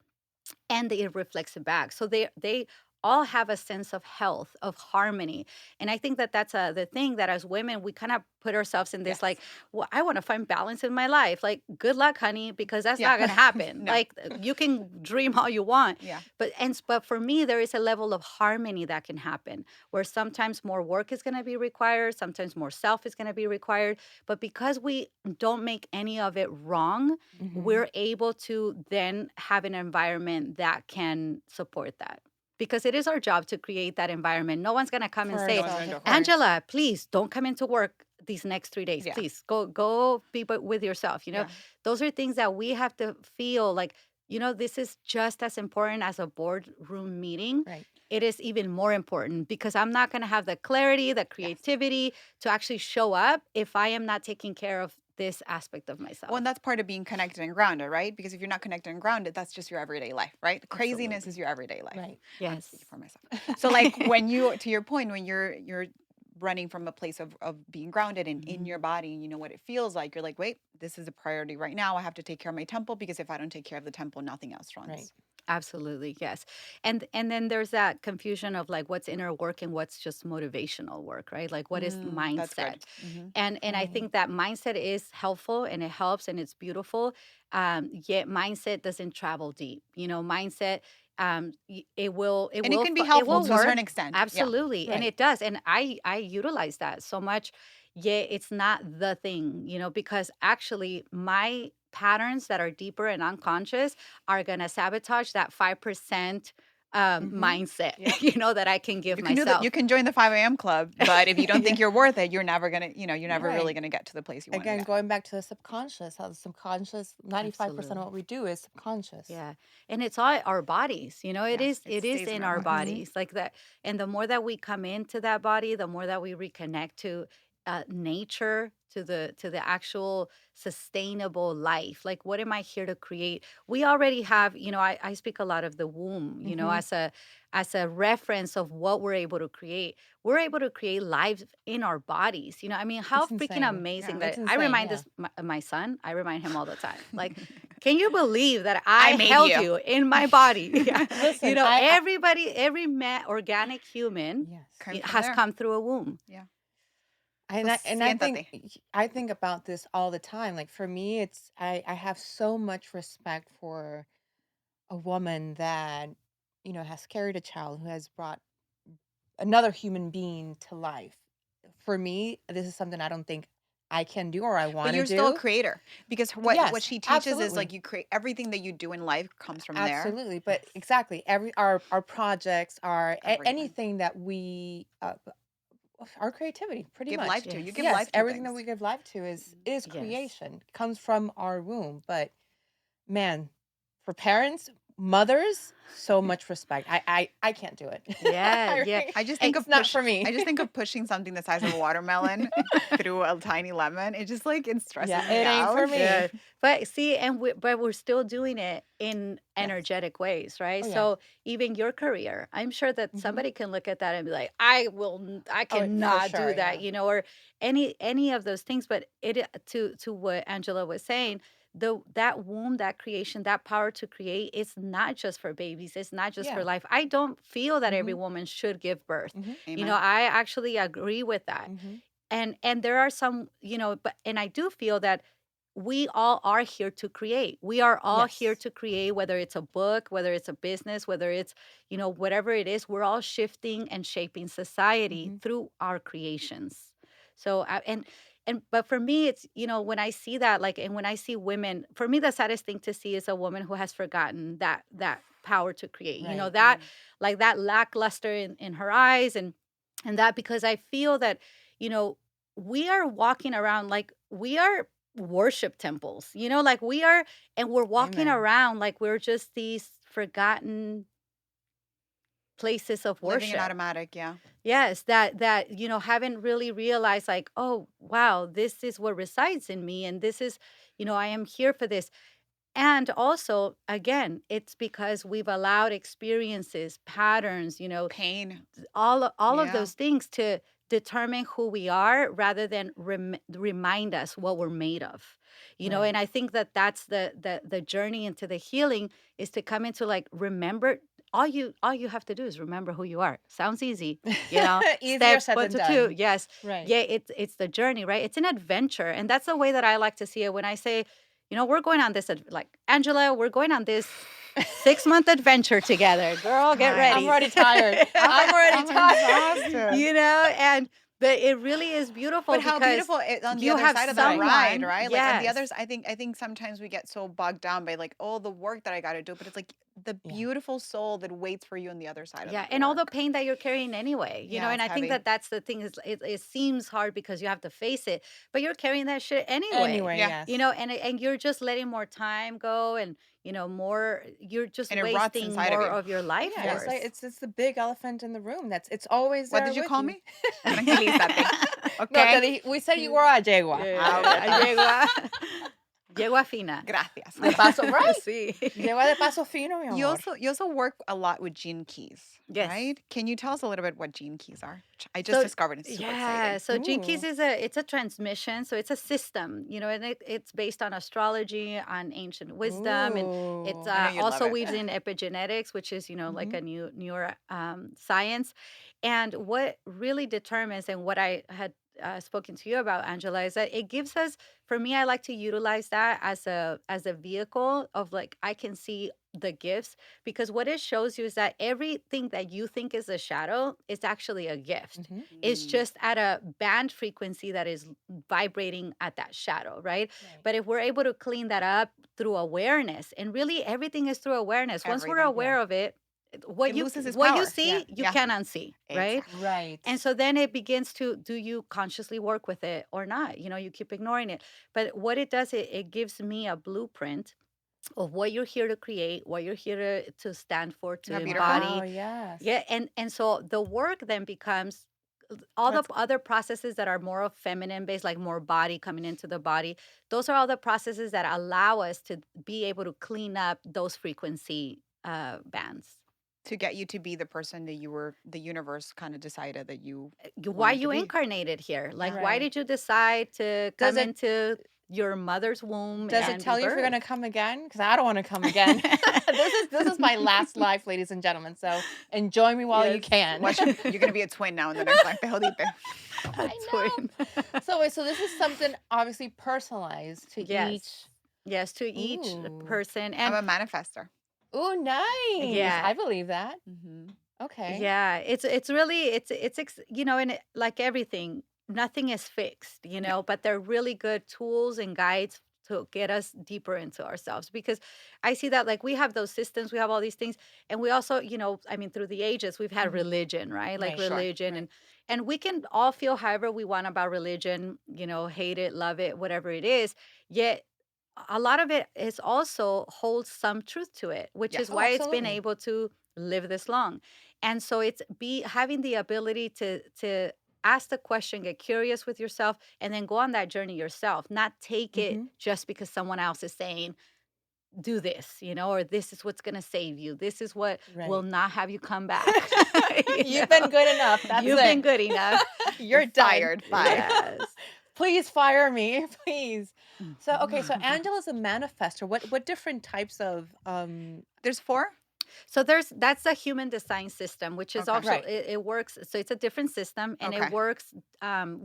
Speaker 3: and it reflects it back. So they all have a sense of health, of harmony. And I think that that's the thing, that as women, we kind of put ourselves in this
Speaker 2: Yes.
Speaker 3: like, well, I want to find balance in my life. Like, good luck, honey, because that's
Speaker 2: Yeah.
Speaker 3: not going to happen.
Speaker 2: No.
Speaker 3: Like, you can dream all you want,
Speaker 2: Yeah.
Speaker 3: but for me, there is a level of harmony that can happen, where sometimes more work is going to be required, sometimes more self is going to be required. But because we don't make any of it wrong,
Speaker 1: Mhm.
Speaker 3: we're able to then have an environment that can support that, because it is our job to create that environment. No one's going to come
Speaker 1: For
Speaker 3: and
Speaker 2: No
Speaker 3: say,
Speaker 2: one's
Speaker 1: ourselves,
Speaker 2: gonna do
Speaker 1: of
Speaker 2: it for us.
Speaker 1: course.
Speaker 3: Angela, please don't come into work these next 3 days.
Speaker 2: Yeah.
Speaker 3: Please go be with yourself.
Speaker 2: Yeah.
Speaker 3: Those are things that we have to feel like, this is just as important as a boardroom meeting.
Speaker 1: Right.
Speaker 3: It is even more important, because I'm not going to have the clarity, the
Speaker 2: Yes.
Speaker 3: creativity to actually show up if I am not taking care of this aspect of
Speaker 2: Well, and
Speaker 3: myself.
Speaker 2: that's part of being connected and grounded, right? Because if you're not connected and grounded, that's just your everyday life, right? Craziness is
Speaker 3: Absolutely.
Speaker 2: your everyday life.
Speaker 1: Right.
Speaker 2: I'm speaking
Speaker 3: Yes.
Speaker 2: for myself. So like when you, to your point, when you're running from a place of being grounded and in
Speaker 1: Mhm.
Speaker 2: your body and you know what it feels like, you're like, wait, this is a priority right now. I have to take care of my temple, because if I don't take care of the temple, nothing else
Speaker 1: Right.
Speaker 2: runs.
Speaker 3: Absolutely, yes. And then there's that confusion of like what's inner work and what's just motivational work, right? Like, what is
Speaker 2: That's good.
Speaker 3: mindset?
Speaker 2: Hmm.
Speaker 3: And I
Speaker 1: Right.
Speaker 3: think that mindset is helpful and it helps and it's beautiful. Yet mindset doesn't travel deep. Mindset, it
Speaker 2: And it
Speaker 3: will
Speaker 2: can be
Speaker 3: it
Speaker 2: helpful
Speaker 3: will
Speaker 2: to a certain
Speaker 3: work.
Speaker 2: extent. Yeah.
Speaker 3: Absolutely. And
Speaker 1: Right.
Speaker 3: it does. And I utilize that so much, yet it's not the thing, because actually my patterns that are deeper and unconscious are going to sabotage that 5%
Speaker 1: Mhm.
Speaker 3: mindset,
Speaker 1: Yep.
Speaker 3: that I can give
Speaker 2: You can do that. You
Speaker 3: myself.
Speaker 2: can join the 5 a.m. club, but if you don't think
Speaker 1: Yeah.
Speaker 2: you're worth it, you're never gonna, you're never really
Speaker 1: Right.
Speaker 2: gonna get to the place you want to
Speaker 1: Again,
Speaker 2: get.
Speaker 1: going back to the subconscious, how the subconscious, 95% of
Speaker 3: Absolutely.
Speaker 1: what we do is subconscious.
Speaker 3: Yeah. And it's all our bodies, it
Speaker 2: Yeah,
Speaker 3: is
Speaker 2: it
Speaker 3: it is
Speaker 2: stays in
Speaker 3: in
Speaker 2: our
Speaker 3: our
Speaker 2: bodies.
Speaker 1: Mhm.
Speaker 3: bodies like that. And the more that we come into that body, the more that we reconnect to nature, to the actual sustainable life. Like, what am I here to create? We already have, I speak a lot of the womb,
Speaker 1: Mhm.
Speaker 3: as a reference of what we're able to create. We're able to create lives in our bodies. I mean, how
Speaker 1: It's
Speaker 3: freaking
Speaker 1: insane.
Speaker 3: amazing
Speaker 2: Yeah.
Speaker 1: It's
Speaker 3: that I
Speaker 1: insane,
Speaker 3: remind
Speaker 1: yeah.
Speaker 3: my son, I remind him all the time. Like, can you believe that I
Speaker 2: I made
Speaker 3: held
Speaker 2: you.
Speaker 3: you in my body? Yeah.
Speaker 1: Listen, I
Speaker 3: Everybody, every organic human
Speaker 1: yes.
Speaker 2: Came from
Speaker 3: has
Speaker 2: there.
Speaker 3: come through a womb.
Speaker 2: Yeah. So
Speaker 1: And I think
Speaker 2: siéntate.
Speaker 1: I think about this all the time. Like for me, it's I have so much respect for a woman that, has carried a child, who has brought another human being to life. For me, this is something I don't think I can do or I
Speaker 2: But
Speaker 1: want to
Speaker 2: you're still a
Speaker 1: do.
Speaker 2: creator, because what
Speaker 1: Yes,
Speaker 2: she teaches is like
Speaker 1: absolutely.
Speaker 2: you create everything that you do in life comes from there.
Speaker 1: Absolutely. But
Speaker 2: Yes.
Speaker 1: exactly, every our projects,
Speaker 2: Everything.
Speaker 1: anything that we our creativity, pretty
Speaker 2: Give
Speaker 1: much.
Speaker 2: life to. You give
Speaker 3: Yes.
Speaker 1: Yes,
Speaker 2: life to
Speaker 1: everything that
Speaker 2: things.
Speaker 1: we give life to is
Speaker 3: Yes.
Speaker 1: creation, comes from our womb. But man, for parents, mothers, so much respect. I can't do it.
Speaker 3: Yeah. Yeah.
Speaker 2: I just think
Speaker 3: And
Speaker 1: It's not for me.
Speaker 2: I just think of pushing something the size of a watermelon through a tiny lemon. It just like it
Speaker 1: Yeah,
Speaker 2: stresses me
Speaker 1: it ain't
Speaker 2: out.
Speaker 1: for me.
Speaker 3: yeah, but see, but we're still doing it in
Speaker 2: Yes.
Speaker 3: energetic ways, right?
Speaker 1: Oh yeah.
Speaker 3: So even your career, I'm sure that
Speaker 1: Hmm.
Speaker 3: somebody can look at that and be like, I
Speaker 1: Oh, for
Speaker 3: cannot
Speaker 1: sure.
Speaker 3: do that,
Speaker 1: Yeah.
Speaker 3: or any of those things. But to what Angela was saying, that womb, that creation, that power to create, it's not just for babies. It's not just for
Speaker 1: Yeah.
Speaker 3: life. I don't feel that every
Speaker 1: Mhm.
Speaker 3: woman should give birth.
Speaker 1: Mhm.
Speaker 2: Amen.
Speaker 3: I actually agree with that.
Speaker 1: Mhm.
Speaker 3: And there are some, but and I do feel that we all are here to create. We are all here
Speaker 1: Yes.
Speaker 3: to create, whether it's a book, whether it's a business, whether it's, whatever it is, we're all shifting and shaping society
Speaker 1: Mhm.
Speaker 3: through our creations. So but for me, it's, when I see that, like, and when I see women, for me the saddest thing to see is a woman who has forgotten that power to create.
Speaker 1: Right.
Speaker 3: That, like, that lackluster in her eyes, and that, because I feel that, you know, we are walking around like we are worship temples, like we are, and we're walking
Speaker 1: Amen.
Speaker 3: around like we're just these forgotten places of
Speaker 2: Living in
Speaker 3: worship.
Speaker 2: automatic, yeah.
Speaker 3: Yes, that haven't really realized, like, oh wow, this is what resides in me, and this is, I am here for this. And also, again, it's because we've allowed experiences, patterns,
Speaker 2: Pain.
Speaker 3: all of
Speaker 2: Yeah.
Speaker 3: those things to determine who we are rather than remind us what we're made of.
Speaker 1: Right.
Speaker 3: And I think that that's the journey into the healing, is to come into, like, remember, all you have to do is remember who you are. Sounds easy.
Speaker 1: Easier
Speaker 3: Step
Speaker 1: said
Speaker 3: one
Speaker 1: than
Speaker 3: to two.
Speaker 1: done.
Speaker 3: Yes.
Speaker 1: Right.
Speaker 3: Yeah, it's the journey, right? It's an adventure, and that's the way that I like to see it when I say, we're going on this like, Angela, we're going on this 6-month adventure together. Girl, get
Speaker 1: I'm
Speaker 3: ready.
Speaker 2: Guys.
Speaker 1: already tired. I'm already
Speaker 2: I'm
Speaker 1: tired.
Speaker 2: exhausted.
Speaker 3: And but it really is beautiful
Speaker 2: But how
Speaker 3: because
Speaker 2: beautiful it on the
Speaker 3: you
Speaker 2: other
Speaker 3: have
Speaker 2: side of that
Speaker 1: Right.
Speaker 2: ride,
Speaker 3: someone.
Speaker 2: right? Like on the
Speaker 3: Yes.
Speaker 2: others, I think sometimes we get so bogged down by like, oh, the work that I got to do, but it's like the
Speaker 1: Yeah.
Speaker 2: beautiful soul that waits for you on the other side of
Speaker 3: Yeah,
Speaker 2: the
Speaker 3: and all the
Speaker 2: work.
Speaker 3: pain that you're carrying anyway,
Speaker 2: Yeah,
Speaker 3: and
Speaker 2: it's
Speaker 3: I think
Speaker 2: heavy.
Speaker 3: that that's the thing, is it seems hard because you have to face it, but you're carrying that shit anyway.
Speaker 1: Anyway,
Speaker 2: Yeah.
Speaker 1: yes.
Speaker 3: And you're just letting more time go, and more, you're just
Speaker 2: And it rots
Speaker 3: wasting
Speaker 2: inside of
Speaker 3: more
Speaker 2: you.
Speaker 3: of your life
Speaker 1: Yeah,
Speaker 2: Yeah.
Speaker 1: it's like
Speaker 3: force.
Speaker 1: it's the big elephant in the room. It's always
Speaker 2: What
Speaker 1: there
Speaker 2: did you
Speaker 1: with
Speaker 2: call
Speaker 1: you.
Speaker 2: me? Tranquilízate.
Speaker 1: No,
Speaker 2: Okay.
Speaker 1: we said you were a yegua.
Speaker 2: Ah, okay, está bien.
Speaker 3: Yegua fina.
Speaker 2: Gracias.
Speaker 1: De paso, right?
Speaker 3: Sí.
Speaker 1: Yegua de paso fino, mi
Speaker 2: You
Speaker 1: amor.
Speaker 2: also work a lot with gene keys,
Speaker 3: Yes.
Speaker 2: right? Can you tell us a little bit what gene keys are? I just
Speaker 3: So
Speaker 2: discovered it's super
Speaker 3: yeah,
Speaker 2: exciting.
Speaker 3: so Gene Keys
Speaker 1: Ooh.
Speaker 3: it's a transmission, so it's a system, and it's based on astrology, on ancient wisdom, and it's
Speaker 1: Ooh.
Speaker 2: I know you'd love
Speaker 3: also
Speaker 2: it.
Speaker 3: weaves in epigenetics, which is, like
Speaker 1: Mhm.
Speaker 3: a newer science. And what really determines, and what I had spoken to you about, Angela, is that it gives us. For me, I like to utilize that as a vehicle of, like, I can see the gifts, because what it shows you is that everything that you think is a shadow is actually a gift.
Speaker 1: Mhm.
Speaker 3: It's
Speaker 2: Mm,
Speaker 3: just at a band frequency that is vibrating at that shadow, right?
Speaker 1: Right.
Speaker 3: But if we're able to clean that up through awareness, and really everything is through awareness. Once we're
Speaker 2: everything.
Speaker 1: Yeah.
Speaker 3: aware of it, what
Speaker 2: It
Speaker 3: you
Speaker 2: loses its
Speaker 3: what you
Speaker 2: power.
Speaker 1: Yeah.
Speaker 3: see, you
Speaker 2: Yeah,
Speaker 3: can unsee, right?
Speaker 2: exactly.
Speaker 1: Right.
Speaker 3: And so then it begins to, do you consciously work with it or not? You keep ignoring it. But what it does, it gives me a blueprint of what you're here to create, what you're here to stand for, to
Speaker 2: How beautiful.
Speaker 1: Oh,
Speaker 3: embody.
Speaker 1: yes.
Speaker 3: Yeah, and so the work then becomes all the
Speaker 2: That's
Speaker 3: other processes that are more of feminine based, like more body coming into the body. Those are all the processes that allow us to be able to clean up those frequency bands.
Speaker 2: to get you to be the person that the universe kind of decided that you
Speaker 3: Why
Speaker 2: wanted to
Speaker 3: you
Speaker 2: be.
Speaker 3: incarnated here? Like,
Speaker 2: Yeah.
Speaker 3: why
Speaker 1: Right.
Speaker 3: did you decide to
Speaker 1: Does
Speaker 3: come
Speaker 1: it
Speaker 3: into your mother's womb
Speaker 1: does it
Speaker 3: and be
Speaker 1: tell you if you're gonna
Speaker 3: birthed?
Speaker 1: come again? Because I don't want to come again. This is my last life, ladies and gentlemen. So enjoy me while you
Speaker 3: Yes.
Speaker 1: can.
Speaker 2: Watch it. You're gonna be a twin now in the next life. Te jodiste.
Speaker 3: A
Speaker 1: I
Speaker 3: twin.
Speaker 1: know. So wait, so this is something obviously personalized to each.
Speaker 3: Yes. Yes, to each
Speaker 1: Ooh.
Speaker 3: person.
Speaker 2: I'm
Speaker 3: And
Speaker 2: a manifester.
Speaker 1: Ooh, nice.
Speaker 3: yeah,
Speaker 1: I believe that.
Speaker 2: Hmm.
Speaker 1: Okay.
Speaker 3: yeah, it's really and like everything, nothing is fixed,
Speaker 2: No.
Speaker 3: but they're really good tools and guides to get us deeper into ourselves, because I see that, like, we have those systems, we have all these things, and we also, I mean, through the ages we've had
Speaker 1: Mhm.
Speaker 3: religion, right? Like
Speaker 1: Right.
Speaker 2: Sure.
Speaker 3: religion,
Speaker 1: Right.
Speaker 3: and we can all feel however we want about religion, hate it, love it, whatever it is. Yet a lot of it is also holds some truth to it, which is
Speaker 2: Yes.
Speaker 1: Oh,
Speaker 3: why it's been
Speaker 1: absolutely.
Speaker 3: able to live this long. And so it's be having the ability to ask the question, get curious with yourself, and then go on that journey yourself, not take it
Speaker 1: Hmm.
Speaker 3: just because someone else is saying, do this, or this is what's going to save you. This is what will
Speaker 1: Right.
Speaker 3: not have you come back.
Speaker 1: You've been good enough. That's
Speaker 3: You've been
Speaker 1: it.
Speaker 3: good enough.
Speaker 1: You're done.
Speaker 2: Fired. Bye.
Speaker 3: Yes.
Speaker 1: Please fire me, please. So, okay, so
Speaker 3: Mhm.
Speaker 1: Angela's a manifestor. What different types of
Speaker 2: There's 4?
Speaker 3: So that's a human design system, which is
Speaker 2: Okay.
Speaker 3: also
Speaker 1: right.
Speaker 3: it works. So it's a different system, and it
Speaker 2: Okay.
Speaker 3: works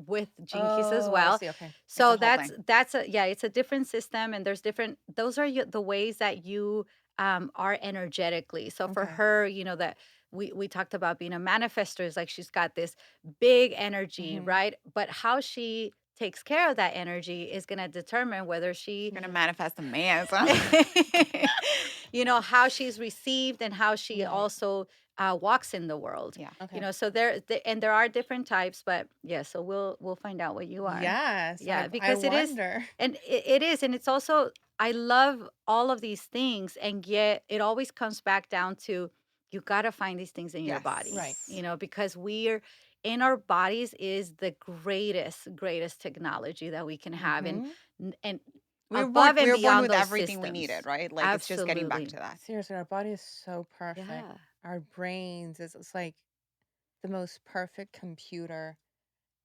Speaker 3: with Gene Keys as
Speaker 1: Oh, I
Speaker 3: well.
Speaker 1: see. Okay.
Speaker 2: It's a
Speaker 3: So
Speaker 2: whole thing.
Speaker 3: that's a yeah, it's a different system, and there's different. Those are the ways that you are energetically. So for
Speaker 1: Okay.
Speaker 3: her, that we talked about being a manifester is like she's got this big energy,
Speaker 1: Mhm.
Speaker 3: right? But how she takes care of that energy is going to determine whether she
Speaker 2: Gonna
Speaker 1: Mhm.
Speaker 2: manifest a man, so
Speaker 3: how she's received and how she
Speaker 1: Right.
Speaker 3: also walks in the world.
Speaker 2: Yeah.
Speaker 1: Okay.
Speaker 3: So and there are different types, but yeah, so we'll find out what you are.
Speaker 1: Yes,
Speaker 3: Yeah,
Speaker 1: I
Speaker 3: because it is,
Speaker 1: wonder.
Speaker 3: and it is, and it's also I love all of these things, and yet it always comes back down to you got to find these things in your body,
Speaker 1: Right.
Speaker 2: Yes.
Speaker 3: because we're in our bodies is the greatest technology that we can have, and
Speaker 1: Mhm.
Speaker 3: and
Speaker 2: We
Speaker 3: above and
Speaker 2: were born
Speaker 3: beyond
Speaker 2: with
Speaker 3: those
Speaker 2: everything we
Speaker 3: systems.
Speaker 2: needed, right? Like, it's just getting back
Speaker 3: Absolutely.
Speaker 2: to that.
Speaker 1: Seriously, our body is so perfect.
Speaker 3: Yeah.
Speaker 1: Our brains is it's like the most perfect computer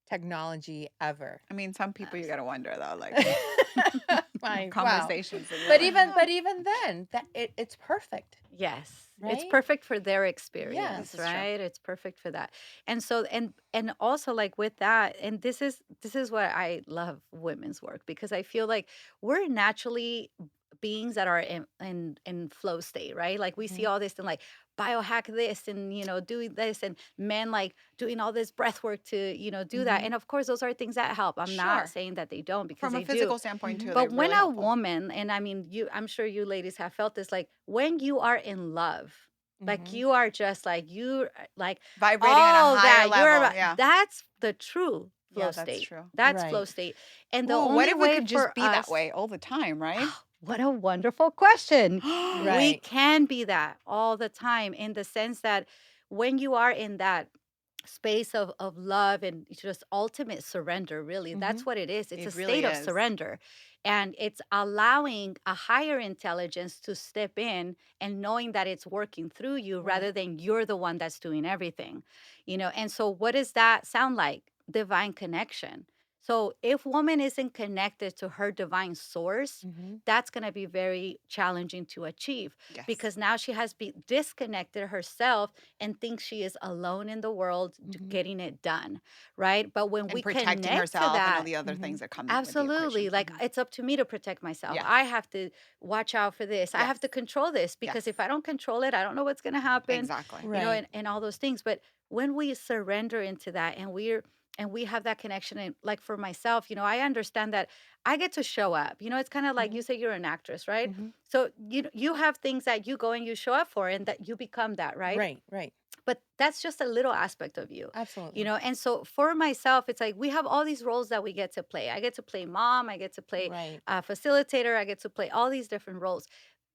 Speaker 1: technology ever.
Speaker 2: I mean, some people you
Speaker 3: Abs-
Speaker 2: gotta wonder though, like,
Speaker 1: Like, wow.
Speaker 2: conversations that you're
Speaker 1: But
Speaker 2: like,
Speaker 1: even
Speaker 2: "Oh,
Speaker 1: but even then, that it's perfect,
Speaker 3: Yes. It's
Speaker 1: right?
Speaker 3: perfect for their
Speaker 2: this
Speaker 3: experience,
Speaker 2: is
Speaker 1: Yes.
Speaker 2: true."
Speaker 3: right? It's perfect for that. And so and also like with that, and this is what I love women's work, because I feel like we're naturally beings that are in flow state, right? Like we see
Speaker 1: Mhm.
Speaker 3: all this and like biohack this and doing this, and men like doing all this breath work to do that.
Speaker 1: Mhm.
Speaker 3: And of course those are things that help. I'm not
Speaker 2: Sure.
Speaker 3: saying that they don't, because
Speaker 2: From a
Speaker 3: they do.
Speaker 2: physical standpoint
Speaker 1: Mhm.
Speaker 2: too, they're
Speaker 3: But when
Speaker 2: really
Speaker 3: a
Speaker 2: helpful.
Speaker 3: woman, and I mean, I'm sure you ladies have felt this, like when you are in love, like
Speaker 1: Mhm.
Speaker 3: you are just like like
Speaker 2: Vibrating at a
Speaker 3: all
Speaker 2: higher
Speaker 3: that
Speaker 2: level, yeah.
Speaker 3: that's the true flow
Speaker 2: Yeah, that's
Speaker 3: state.
Speaker 2: true.
Speaker 3: That's flow
Speaker 1: Right.
Speaker 3: state. And the
Speaker 2: Ooh, what
Speaker 3: only
Speaker 2: if we
Speaker 3: way
Speaker 2: could
Speaker 3: for
Speaker 2: just be that
Speaker 3: us,
Speaker 2: way all the time, right?
Speaker 3: what a wonderful question. We
Speaker 1: Right.
Speaker 3: can be that all the time, in the sense that when you are in that space of love and just ultimate surrender, really, that's
Speaker 1: Mhm.
Speaker 3: what it is. It's a
Speaker 2: It
Speaker 3: state
Speaker 2: really
Speaker 3: of
Speaker 2: is.
Speaker 3: surrender, and it's allowing a higher intelligence to step in, and knowing that it's working through you
Speaker 1: Right.
Speaker 3: rather than you're the one that's doing everything. And so what does that sound like? Divine connection. So if woman isn't connected to her divine source,
Speaker 1: Mhm.
Speaker 3: that's going to be very challenging to achieve,
Speaker 2: Yes.
Speaker 3: because now she has been disconnected herself and thinks she is alone in the world
Speaker 1: Mhm.
Speaker 3: getting it done, right? But when we
Speaker 2: And protecting
Speaker 3: connect to
Speaker 2: herself and all
Speaker 3: that,
Speaker 2: the other things
Speaker 1: Mhm.
Speaker 2: that come with the
Speaker 3: absolutely,
Speaker 2: equation.
Speaker 3: like
Speaker 2: Mhm.
Speaker 3: it's up to me to protect myself.
Speaker 2: Yes.
Speaker 3: I have to watch out for this. I have
Speaker 2: Yes.
Speaker 3: to control this, because
Speaker 2: Yes.
Speaker 3: if I don't control it, I don't know what's going to happen,
Speaker 2: Exactly.
Speaker 1: Right.
Speaker 3: and all those things. But when we surrender into that, and we have that connection, and like for myself, I understand that I get to show up. It's kind of like you
Speaker 1: Mhm.
Speaker 3: say you're an actress, right?
Speaker 1: Mhm.
Speaker 3: So you have things that you go and you show up for, and that you become that, right?
Speaker 1: Right. Right.
Speaker 3: But that's just a little aspect of you.
Speaker 1: Absolutely.
Speaker 3: And so for myself, it's like we have all these roles that we get to play. I get to play mom, I get to play
Speaker 1: Right.
Speaker 3: facilitator, I get to play all these different roles.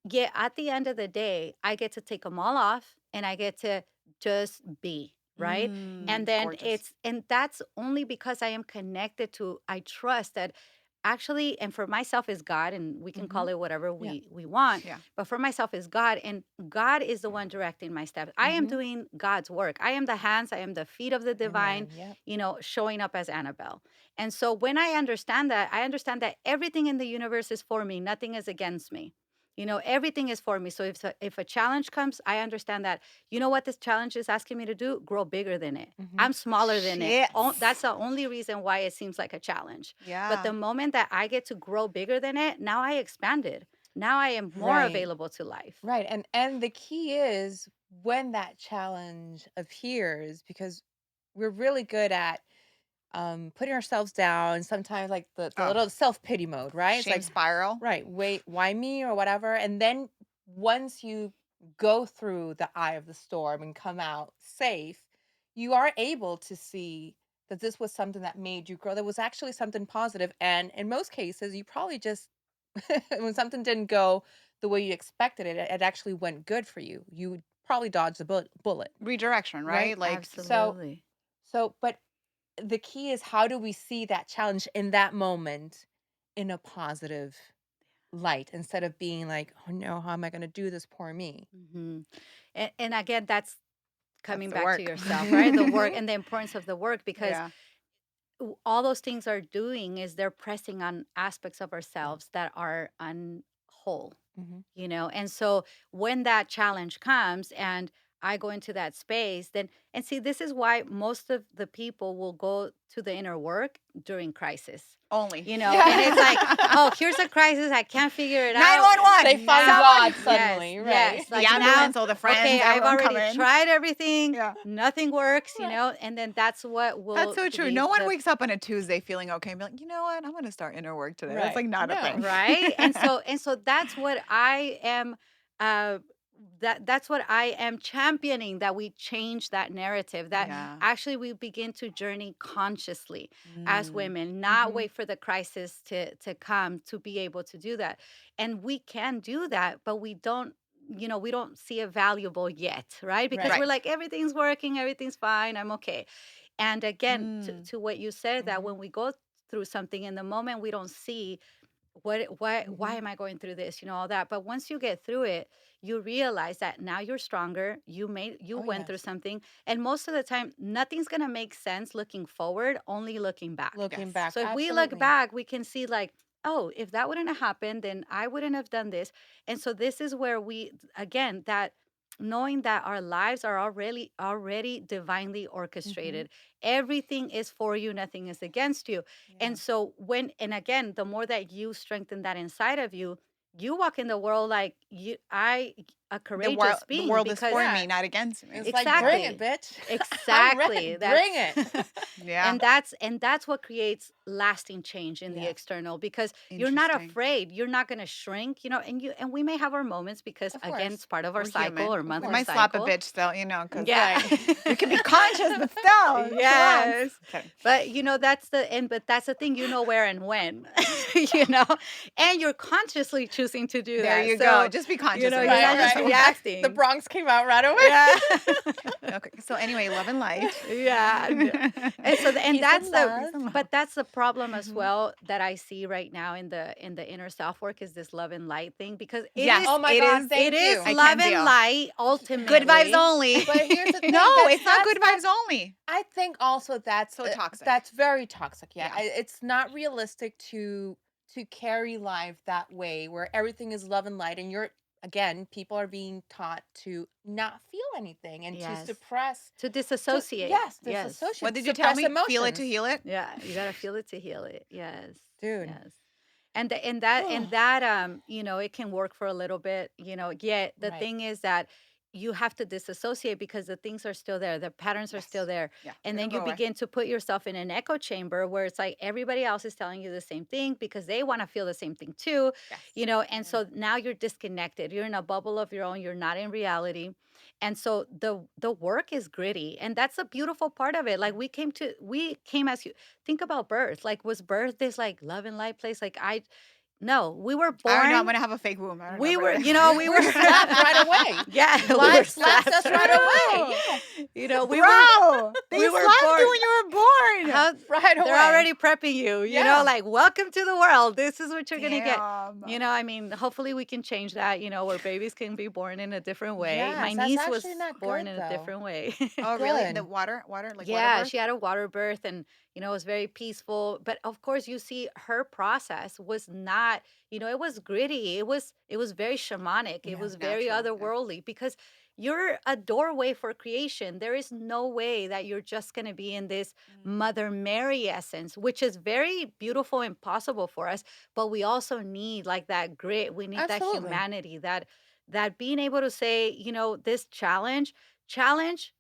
Speaker 3: Yet at the end of the day, I get to take them all off, and I get to just be, right? And
Speaker 2: Mm,
Speaker 3: then
Speaker 2: gorgeous.
Speaker 3: and that's only because I am connected to, I trust that actually, and for myself is God, and we can call
Speaker 1: Mhm.
Speaker 3: it whatever
Speaker 1: Yeah.
Speaker 3: we want,
Speaker 2: Yeah.
Speaker 3: but for myself is God, and God is the one directing my steps. I am
Speaker 1: Mhm.
Speaker 3: doing God's work. I am the hands, I am the feet of the divine,
Speaker 1: Amen. Yep.
Speaker 3: showing up as Annabelle. And so when I understand that, I understand that everything in the universe is for me, nothing is against me. Everything is for me. So if a challenge comes, I understand that, what this challenge is asking me to do, grow bigger than it.
Speaker 1: Mhm.
Speaker 3: I'm smaller than it.
Speaker 2: Shit.
Speaker 3: That's the only reason why it seems like a challenge. But
Speaker 2: Yeah.
Speaker 3: the moment that I get to grow bigger than it, now I expanded. Now I am more
Speaker 1: Right.
Speaker 3: available to life.
Speaker 1: Right. And the key is when that challenge appears because we're really good at putting ourselves down, sometimes like the
Speaker 2: Oh,
Speaker 1: little self-pity mode, right? It's
Speaker 2: shame
Speaker 1: like,
Speaker 2: spiral.
Speaker 1: right, wait, why me or whatever. And then once you go through the eye of the storm and come out safe, you are able to see that this was something that made you grow. That was actually something positive. And in most cases, you probably just when something didn't go the way you expected it, it actually went good for you. You probably dodged the bullet,
Speaker 2: Redirection,
Speaker 1: right?
Speaker 2: right? Like,
Speaker 1: So,
Speaker 3: Absolutely.
Speaker 1: but the key is how do we see that challenge in that moment in a positive light instead of being like, oh no, how am I going to do this? Poor me.
Speaker 3: hmm and again, that's
Speaker 2: that's
Speaker 3: coming
Speaker 2: the
Speaker 3: back to
Speaker 2: work.
Speaker 3: yourself, right? The work
Speaker 1: Mhm.
Speaker 3: and the importance of the work, because
Speaker 2: Yeah.
Speaker 3: all those things are doing is they're pressing on aspects of
Speaker 1: Yeah.
Speaker 3: ourselves that are unwhole,
Speaker 1: Mhm.
Speaker 3: and so when that challenge comes and I go into that space, then, and see, this is why most of the people will go to the inner work during crisis,
Speaker 2: Only.
Speaker 3: and it's like,
Speaker 1: Yeah.
Speaker 3: oh, here's a crisis, I can't figure it out.
Speaker 2: 911.
Speaker 1: They find
Speaker 3: Now,
Speaker 1: God
Speaker 3: yes,
Speaker 1: suddenly, right?
Speaker 3: yes,
Speaker 2: The
Speaker 3: like now,
Speaker 2: ambulance, all the friends,
Speaker 3: okay, I've
Speaker 2: everyone
Speaker 3: already
Speaker 2: coming.
Speaker 3: tried everything,
Speaker 2: Yeah.
Speaker 3: nothing works,
Speaker 1: Right.
Speaker 3: and then that's what
Speaker 2: That's
Speaker 3: will
Speaker 2: so true.
Speaker 3: be
Speaker 2: No one
Speaker 3: the
Speaker 2: wakes up on a Tuesday feeling okay and be like, you know what? I'm going to start inner work today. That's
Speaker 1: Right.
Speaker 2: like not a
Speaker 1: No.
Speaker 2: thing.
Speaker 3: right. And so that's what I am, uh that's what I am championing, that we change that narrative, that
Speaker 2: Yeah.
Speaker 3: actually we begin to journey consciously as
Speaker 2: Mm.
Speaker 3: women, not
Speaker 1: Mhm.
Speaker 3: wait for the crisis to come to be able to do that. And we can do that, but we don't see it valuable yet, right? Because
Speaker 1: Right.
Speaker 3: we're
Speaker 2: Right.
Speaker 3: like, everything's working, everything's fine, I'm okay. And again,
Speaker 2: Mm.
Speaker 3: to what you said, that
Speaker 1: Mhm.
Speaker 3: when we go through something in the moment, we don't see why
Speaker 1: Mhm.
Speaker 3: am I going through this, all that. But once you get through it, you realize that now you're stronger, you
Speaker 1: Oh,
Speaker 3: went through
Speaker 1: yes.
Speaker 3: something, and most of the time nothing's going to make sense looking forward, only looking back.
Speaker 1: Looking
Speaker 2: Yes.
Speaker 1: back,
Speaker 3: So if we look
Speaker 1: absolutely.
Speaker 3: back, we can see, like, oh, if that wouldn't have happened, then I wouldn't have done this. And so this is where we, again, that knowing that our lives are already divinely
Speaker 1: Mhm.
Speaker 3: orchestrated. Everything is for you, nothing is against you.
Speaker 2: Yeah.
Speaker 3: And so and again, the more that you strengthen that inside of you, you walk in the world like a courageous
Speaker 2: The
Speaker 3: being,
Speaker 2: world is
Speaker 3: because
Speaker 2: for
Speaker 1: Yeah.
Speaker 2: me, not against me.
Speaker 1: It's like,
Speaker 2: Yeah.
Speaker 1: bring it,
Speaker 3: exactly.
Speaker 1: bitch. I'm ready.
Speaker 3: Exactly.
Speaker 1: Bring
Speaker 3: That's
Speaker 1: it.
Speaker 2: Yeah.
Speaker 3: and that's what creates lasting change in the
Speaker 1: Yes.
Speaker 3: external, because you're not
Speaker 2: Interesting.
Speaker 3: afraid, you're not going to shrink, and we may have our moments, because
Speaker 1: Of
Speaker 3: again,
Speaker 1: course.
Speaker 3: it's part of our
Speaker 2: We're
Speaker 3: cycle
Speaker 2: human.
Speaker 3: or
Speaker 1: Of
Speaker 2: We
Speaker 3: monthly
Speaker 1: course.
Speaker 2: might slap a
Speaker 3: cycle.
Speaker 2: bitch still, because
Speaker 3: Yeah.
Speaker 1: Right.
Speaker 2: we can be conscious, but still, relax.
Speaker 3: Yes.
Speaker 2: Kidding.
Speaker 3: But that's the thing, where and when, you know, and you're consciously choosing to do
Speaker 2: There
Speaker 3: that.
Speaker 2: you go.
Speaker 3: So,
Speaker 2: Just be conscious of
Speaker 3: you're
Speaker 1: Right,
Speaker 3: not
Speaker 2: yourself.
Speaker 3: just
Speaker 1: right.
Speaker 2: So.
Speaker 1: The
Speaker 3: reacting.
Speaker 1: Bronx came out right away.
Speaker 3: Yeah.
Speaker 2: Okay. So anyway, love and light.
Speaker 3: Yeah. And so and
Speaker 1: Peace and
Speaker 3: that's the
Speaker 1: love.
Speaker 2: Peace and love.
Speaker 3: but that's the problem as
Speaker 1: Mhm.
Speaker 3: well that I see right now in the inner self work, is this love and light thing, because it
Speaker 2: Yes,
Speaker 3: is
Speaker 1: Oh my
Speaker 2: it
Speaker 1: God,
Speaker 2: is.
Speaker 3: it
Speaker 1: thank
Speaker 3: is
Speaker 1: you.
Speaker 2: I
Speaker 3: love
Speaker 2: can
Speaker 3: and
Speaker 2: deal.
Speaker 3: light
Speaker 2: Good vibes
Speaker 3: ultimately.
Speaker 2: only.
Speaker 1: But here's the
Speaker 2: No,
Speaker 1: thing,
Speaker 2: it's not good
Speaker 1: that's
Speaker 2: vibes only.
Speaker 1: I think also
Speaker 2: So toxic.
Speaker 1: that's very toxic. Yeah,
Speaker 2: Yeah.
Speaker 1: it's not realistic to carry life that way, where everything is love and light, and you're again, people are being taught to not feel anything and to
Speaker 3: Yes.
Speaker 1: suppress,
Speaker 3: To
Speaker 1: to
Speaker 3: disassociate.
Speaker 1: yes,
Speaker 3: Yes.
Speaker 2: What
Speaker 1: disassociate,
Speaker 2: did you tell
Speaker 1: suppress
Speaker 2: me? Feel it to
Speaker 1: emotions,
Speaker 2: heal it.
Speaker 3: Yeah, you gotta feel it to heal it. Yes,
Speaker 1: dude.
Speaker 3: yes. And it can work for a little bit, yet the
Speaker 1: Right.
Speaker 3: thing is that you have to disassociate, because the things are still there, the patterns are still
Speaker 2: Yes.
Speaker 3: there.
Speaker 2: Yeah.
Speaker 3: And
Speaker 2: They don't
Speaker 3: then
Speaker 2: go
Speaker 3: you
Speaker 2: away.
Speaker 3: begin to put yourself in an echo chamber where it's like everybody else is telling you the same thing, because they want to feel the same thing too,
Speaker 2: Yes.
Speaker 3: and
Speaker 1: Right.
Speaker 3: so now you're disconnected. You're in a bubble of your own, you're not in reality. And so the work is gritty, and that's a beautiful part of it. Like, we came as you think about birth. Like, was birth this like love and light place? Like, I no, we were
Speaker 2: I don't know. I'm
Speaker 3: born.
Speaker 2: gonna have a fake womb. I don't know,
Speaker 3: We
Speaker 2: but
Speaker 3: were,
Speaker 1: We were slapped right away.
Speaker 3: yeah, we were
Speaker 1: Life slaps
Speaker 3: slapped.
Speaker 1: us right away.
Speaker 2: true.
Speaker 1: Yes.
Speaker 2: Bro, they
Speaker 3: we were
Speaker 2: slapped you
Speaker 3: born.
Speaker 2: when you were born.
Speaker 3: How
Speaker 1: Right
Speaker 3: they're
Speaker 1: away.
Speaker 3: already prepping you,
Speaker 1: Yeah.
Speaker 3: like, welcome to the world. This is what you're gonna get.
Speaker 2: Damn.
Speaker 3: I mean, hopefully we can change that, where babies can be born in a different way. My
Speaker 1: Yes, that's
Speaker 3: niece was
Speaker 1: actually not
Speaker 3: born
Speaker 1: good
Speaker 3: in a
Speaker 1: though.
Speaker 3: different way.
Speaker 2: Oh, really? The
Speaker 1: Good.
Speaker 2: water, like water
Speaker 3: Yeah,
Speaker 2: birth?
Speaker 3: she had a water birth, and it was very peaceful. But of course, you see, her process was not, it was gritty. It was very shamanic. It
Speaker 1: Yeah.
Speaker 3: was very
Speaker 2: Natural. Yeah.
Speaker 3: otherworldly, because you're a doorway for creation. There is no way that you're just going to be in this
Speaker 2: Mm.
Speaker 3: Mother Mary essence, which is very beautiful and possible for us. But we also need, like, that grit. We need that
Speaker 1: Absolutely.
Speaker 3: humanity, that being able to say, this challenge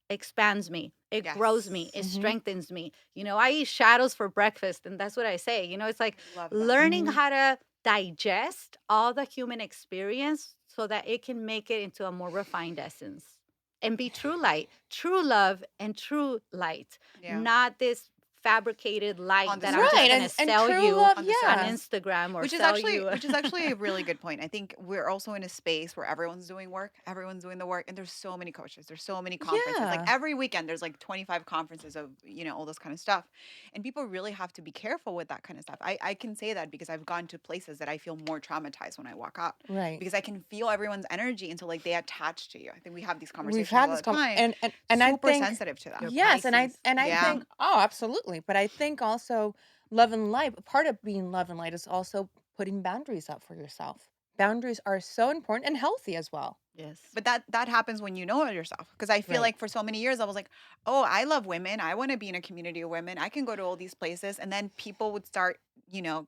Speaker 3: expands me. It grows me.
Speaker 2: Yes.
Speaker 3: It
Speaker 1: Mhm.
Speaker 3: strengthens me. I eat shadows for breakfast, and that's what I say. It's like
Speaker 2: I love that.
Speaker 3: learning
Speaker 1: Mhm.
Speaker 3: how to digest all the human experience so that it can make it into a more refined essence and be true light, true love, and true light,
Speaker 2: Yeah.
Speaker 3: not this fabricated light
Speaker 2: On the
Speaker 3: that I'm just
Speaker 1: Right.
Speaker 3: going to
Speaker 2: surface.
Speaker 1: And
Speaker 3: sell
Speaker 1: true
Speaker 3: you
Speaker 1: love,
Speaker 2: On the
Speaker 3: on
Speaker 1: yeah.
Speaker 2: surface.
Speaker 3: Instagram or
Speaker 2: Which is
Speaker 3: sell
Speaker 2: actually
Speaker 3: you.
Speaker 2: a really good point. I think we're also in a space where everyone's doing work, everyone's doing the work, and there's so many coaches, there's so many conferences. Like
Speaker 1: Yeah.
Speaker 2: every weekend there's like 25 conferences of, all this kind of stuff. And people really have to be careful with that kind of stuff. I can say that because I've gone to places that I feel more traumatized when I walk out.
Speaker 1: Right.
Speaker 2: Because I can feel everyone's energy until like they attach to you. I think we have these
Speaker 1: We've
Speaker 2: conversations
Speaker 1: had
Speaker 2: all
Speaker 1: this
Speaker 2: the time.
Speaker 1: and I
Speaker 2: Super
Speaker 1: think
Speaker 2: sensitive to that.
Speaker 3: Your
Speaker 1: yes,
Speaker 3: Pisces.
Speaker 1: and I
Speaker 2: Yeah.
Speaker 1: think oh, absolutely. definitely. But I think also love and light, part of being love and light is also putting boundaries up for yourself. Boundaries are so important and healthy as well.
Speaker 3: Yes.
Speaker 2: But that happens when you know yourself. Because I feel
Speaker 1: Right.
Speaker 2: like for so many years I was like, oh, I love women. I want to be in a community of women. I can go to all these places. And then people would start, you know,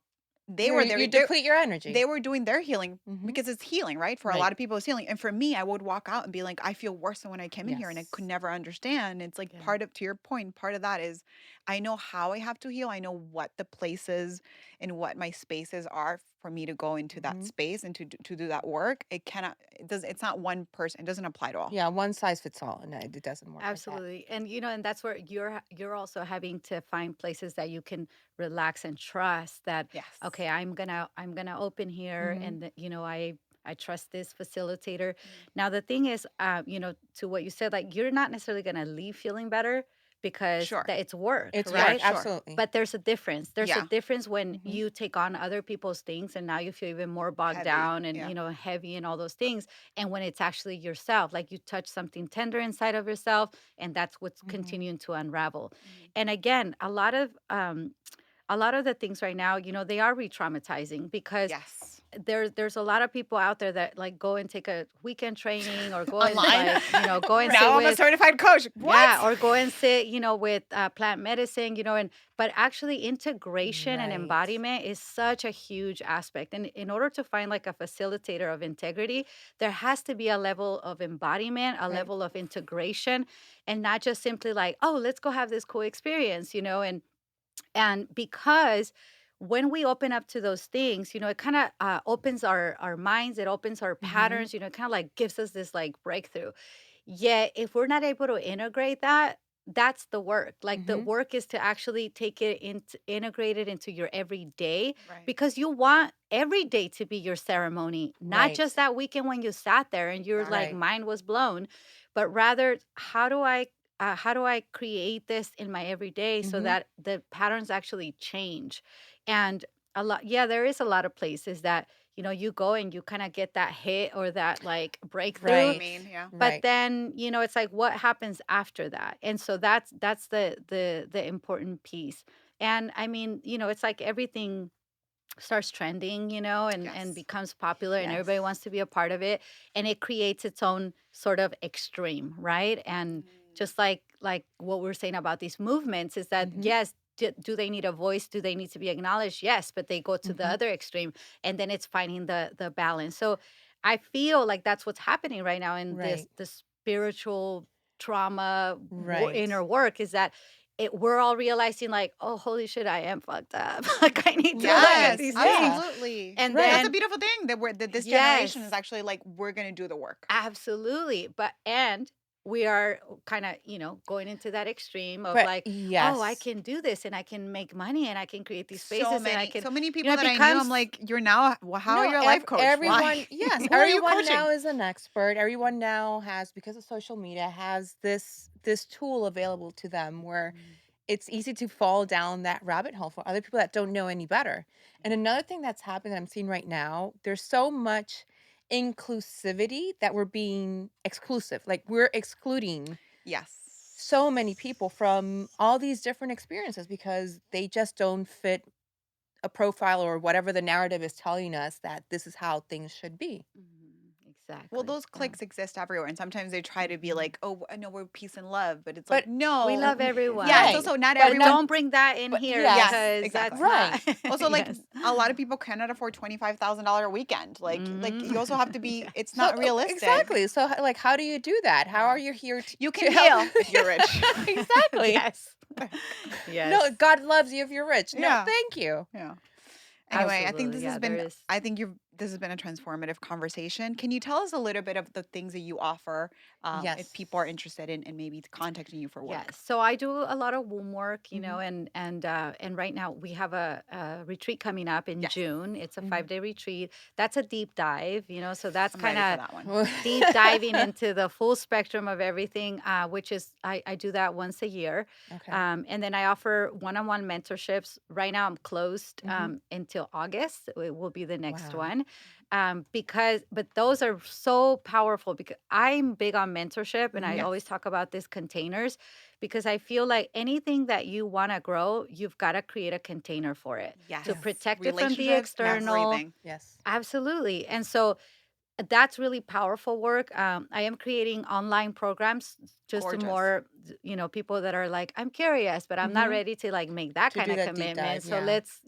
Speaker 2: they were there.
Speaker 1: You deplete your energy.
Speaker 2: They were doing their healing
Speaker 1: Mhm.
Speaker 2: because it's healing, right? For a
Speaker 1: Right.
Speaker 2: lot of people, it's healing. And for me, I would walk out and be like, I feel worse than when I came in here and I could
Speaker 1: Yes.
Speaker 2: never understand. It's like
Speaker 3: Yeah.
Speaker 2: part of, to your point, part of that is I know how I have to heal. I know what the places and what my spaces are for me to go into that
Speaker 1: Mhm.
Speaker 2: space and to do that work. It's not one person. It doesn't apply to all.
Speaker 1: Yeah, one size fits all, and it doesn't work like that.
Speaker 3: Absolutely. And and that's where you're also having to find places that you can relax and trust that
Speaker 2: Yes.
Speaker 3: okay, I'm going to open here
Speaker 1: Mhm.
Speaker 3: and I trust this facilitator.
Speaker 2: Mm.
Speaker 3: Now the thing is to what you said, like you're not necessarily going to leave feeling better because
Speaker 2: Sure.
Speaker 3: that it's work,
Speaker 1: It's
Speaker 2: Yeah,
Speaker 1: work,
Speaker 3: right?
Speaker 2: sure.
Speaker 1: absolutely.
Speaker 3: But there's a difference. There's a
Speaker 2: Yeah.
Speaker 3: difference when
Speaker 1: Mhm.
Speaker 3: you take on other people's things and now you feel even more bogged
Speaker 2: Heavy.
Speaker 3: down and
Speaker 2: Yeah.
Speaker 3: heavy and all those things, and when it's actually yourself, like you touch something tender inside of yourself, and that's what's
Speaker 1: Mhm.
Speaker 3: continuing to unravel.
Speaker 2: Mhm.
Speaker 3: And again, a lot of the things right now, they are re-traumatizing because
Speaker 2: Yes.
Speaker 3: there's a lot of people out there that like go and take a weekend training or go and
Speaker 2: Online.
Speaker 3: like, go and sit
Speaker 2: Now I'm a
Speaker 3: with
Speaker 2: certified coach. What?
Speaker 3: yeah, or go and sit, with plant medicine, and but actually integration and
Speaker 1: Right.
Speaker 3: embodiment is such a huge aspect. And in order to find like a facilitator of integrity, there has to be a level of embodiment, a
Speaker 1: Right.
Speaker 3: level of integration, and not just simply like, oh, let's go have this cool experience, and because when we open up to those things, it kind of opens our minds, it opens our
Speaker 1: Mhm.
Speaker 3: patterns, it kind of like gives us this like breakthrough. Yet, if we're not able to integrate that, that's the work. Like the
Speaker 1: Mhm.
Speaker 3: work is to actually take it into integrate it into your everyday
Speaker 2: Right.
Speaker 3: because you want every day to be your ceremony, not
Speaker 1: Right.
Speaker 3: just that weekend when you sat there and your like
Speaker 2: Exactly.
Speaker 1: Right.
Speaker 3: mind was blown, but rather how do I create this in my everyday so
Speaker 1: Mhm.
Speaker 3: that the patterns actually change? And yeah, there is a lot of places that you go and you kind of get that hit or that like breakthrough,
Speaker 1: Right.
Speaker 2: Dopamine. Yeah.
Speaker 3: but
Speaker 1: Right.
Speaker 3: then, it's like what happens after that? And so that's the important piece. And I mean, it's like everything starts trending, and
Speaker 2: Yes.
Speaker 3: becomes popular and
Speaker 1: Yes.
Speaker 3: everybody wants to be a part of it, and it creates its own sort of extreme, right? And
Speaker 2: Mm.
Speaker 3: just like what we're saying about these movements is that
Speaker 1: Mhm.
Speaker 3: yes, do they need a voice? Do they need to be acknowledged? Yes, but they go to the
Speaker 1: Mhm.
Speaker 3: other extreme, and then it's finding the balance. So I feel like that's what's happening right now in this
Speaker 1: Right.
Speaker 3: the spiritual trauma
Speaker 1: Right.
Speaker 3: inner work is that we're all realizing like, oh, holy shit, I am fucked up. Like I need to look at
Speaker 1: Right.
Speaker 2: Yes.
Speaker 3: these things.
Speaker 1: Yeah.
Speaker 2: Absolutely.
Speaker 3: And
Speaker 2: That's a
Speaker 1: Right.
Speaker 3: then
Speaker 2: beautiful thing that this generation is
Speaker 3: yes,
Speaker 2: actually like, we're gonna do the work.
Speaker 3: absolutely. And we are kind of, going into that extreme of
Speaker 1: But
Speaker 3: like, oh, I
Speaker 1: yes.
Speaker 3: can do this and I can make money and I can create these
Speaker 2: So
Speaker 3: spaces and I
Speaker 2: many,
Speaker 3: can,
Speaker 2: so many people
Speaker 3: it
Speaker 2: that I knew, I'm
Speaker 3: becomes
Speaker 2: like, you're now, well, how are
Speaker 1: No,
Speaker 2: you a life coach? Why?
Speaker 1: everyone, yes,
Speaker 2: Who are you
Speaker 1: everyone
Speaker 2: coaching?
Speaker 1: now is an expert. Everyone now has, because of social media, has this tool available to them where
Speaker 3: mm,
Speaker 1: it's easy to fall down that rabbit hole for other people that don't know any better. And
Speaker 3: yeah.
Speaker 1: another thing that's happening that I'm seeing right now, there's so much inclusivity that we're being exclusive. Like we're excluding so many
Speaker 2: Yes.
Speaker 1: people from all these different experiences because they just don't fit a profile or whatever the narrative is telling us that this is how things should be.
Speaker 2: Well,
Speaker 3: Exactly.
Speaker 2: those
Speaker 1: So,
Speaker 2: cliques exist everywhere, and sometimes they try to be
Speaker 3: Mhm.
Speaker 2: like, "Oh, I know we're peace and love," but it's like,
Speaker 1: but
Speaker 3: We
Speaker 2: no.
Speaker 3: love
Speaker 2: Yeah, it's
Speaker 3: everyone,
Speaker 1: right,
Speaker 2: also not
Speaker 1: but
Speaker 3: but
Speaker 1: not,
Speaker 2: everyone.
Speaker 3: don't bring that in
Speaker 1: but
Speaker 3: here
Speaker 2: Yes,
Speaker 1: yes,
Speaker 3: because that's
Speaker 2: exactly.
Speaker 3: not,
Speaker 1: right,
Speaker 2: Also, like
Speaker 3: yes.
Speaker 2: a lot of people cannot afford $25,000 weekend. Like
Speaker 3: Hmm.
Speaker 2: you also have to be.
Speaker 3: Yeah.
Speaker 2: It's
Speaker 1: so
Speaker 2: not realistic.
Speaker 1: exactly. So like, how do you do that? How
Speaker 2: Yeah,
Speaker 1: are you here
Speaker 2: you can
Speaker 1: to help?
Speaker 2: heal if you're rich.
Speaker 1: Exactly.
Speaker 3: Yes.
Speaker 1: No,
Speaker 3: Yes.
Speaker 1: God loves you if you're rich. No,
Speaker 2: Yeah,
Speaker 1: thank you.
Speaker 2: yeah. Anyway, I think
Speaker 3: Absolutely.
Speaker 2: this
Speaker 3: Yeah,
Speaker 2: has
Speaker 3: there
Speaker 2: been.
Speaker 3: is.
Speaker 2: I think you've. This has been a transformative conversation. Can you tell us a little bit of the things that you offer, if
Speaker 1: Yes.
Speaker 2: people are interested in maybe contacting you for work?
Speaker 3: Yes. So I do a lot of womb work,
Speaker 1: Hmm.
Speaker 3: and right now we have a retreat coming up in
Speaker 2: Yes,
Speaker 3: June. It's a
Speaker 1: Hmm.
Speaker 3: 5-day retreat. That's a deep dive, so that's
Speaker 2: I'm
Speaker 3: kind
Speaker 2: ready for
Speaker 3: of
Speaker 2: that one.
Speaker 3: deep diving into the full spectrum of everything, which is I do that once a year.
Speaker 1: Okay.
Speaker 3: And then I offer one-on-one mentorships. Right now I'm closed
Speaker 1: Hmm.
Speaker 3: until August. It will be the next
Speaker 1: Wow.
Speaker 3: one. but those are so powerful because I'm big on mentorship and I
Speaker 1: Mhm.
Speaker 3: always
Speaker 2: Yes.
Speaker 3: talk about this containers because I feel like anything that you want to grow, you've got to create a container for it to
Speaker 2: Yes.
Speaker 1: Yes.
Speaker 3: protect it from the
Speaker 2: Relationships,
Speaker 1: Yes.
Speaker 3: external.
Speaker 2: everything.
Speaker 1: Yes.
Speaker 3: Absolutely. And so that's really powerful work. I am creating online programs just to
Speaker 2: Gorgeous.
Speaker 3: more, people that are like, I'm curious, but I'm not
Speaker 1: Mhm.
Speaker 3: ready to like make that
Speaker 1: To
Speaker 3: kind
Speaker 1: do
Speaker 3: of
Speaker 1: that deep
Speaker 3: commitment.
Speaker 1: dive,
Speaker 3: So
Speaker 1: yeah.
Speaker 3: let's,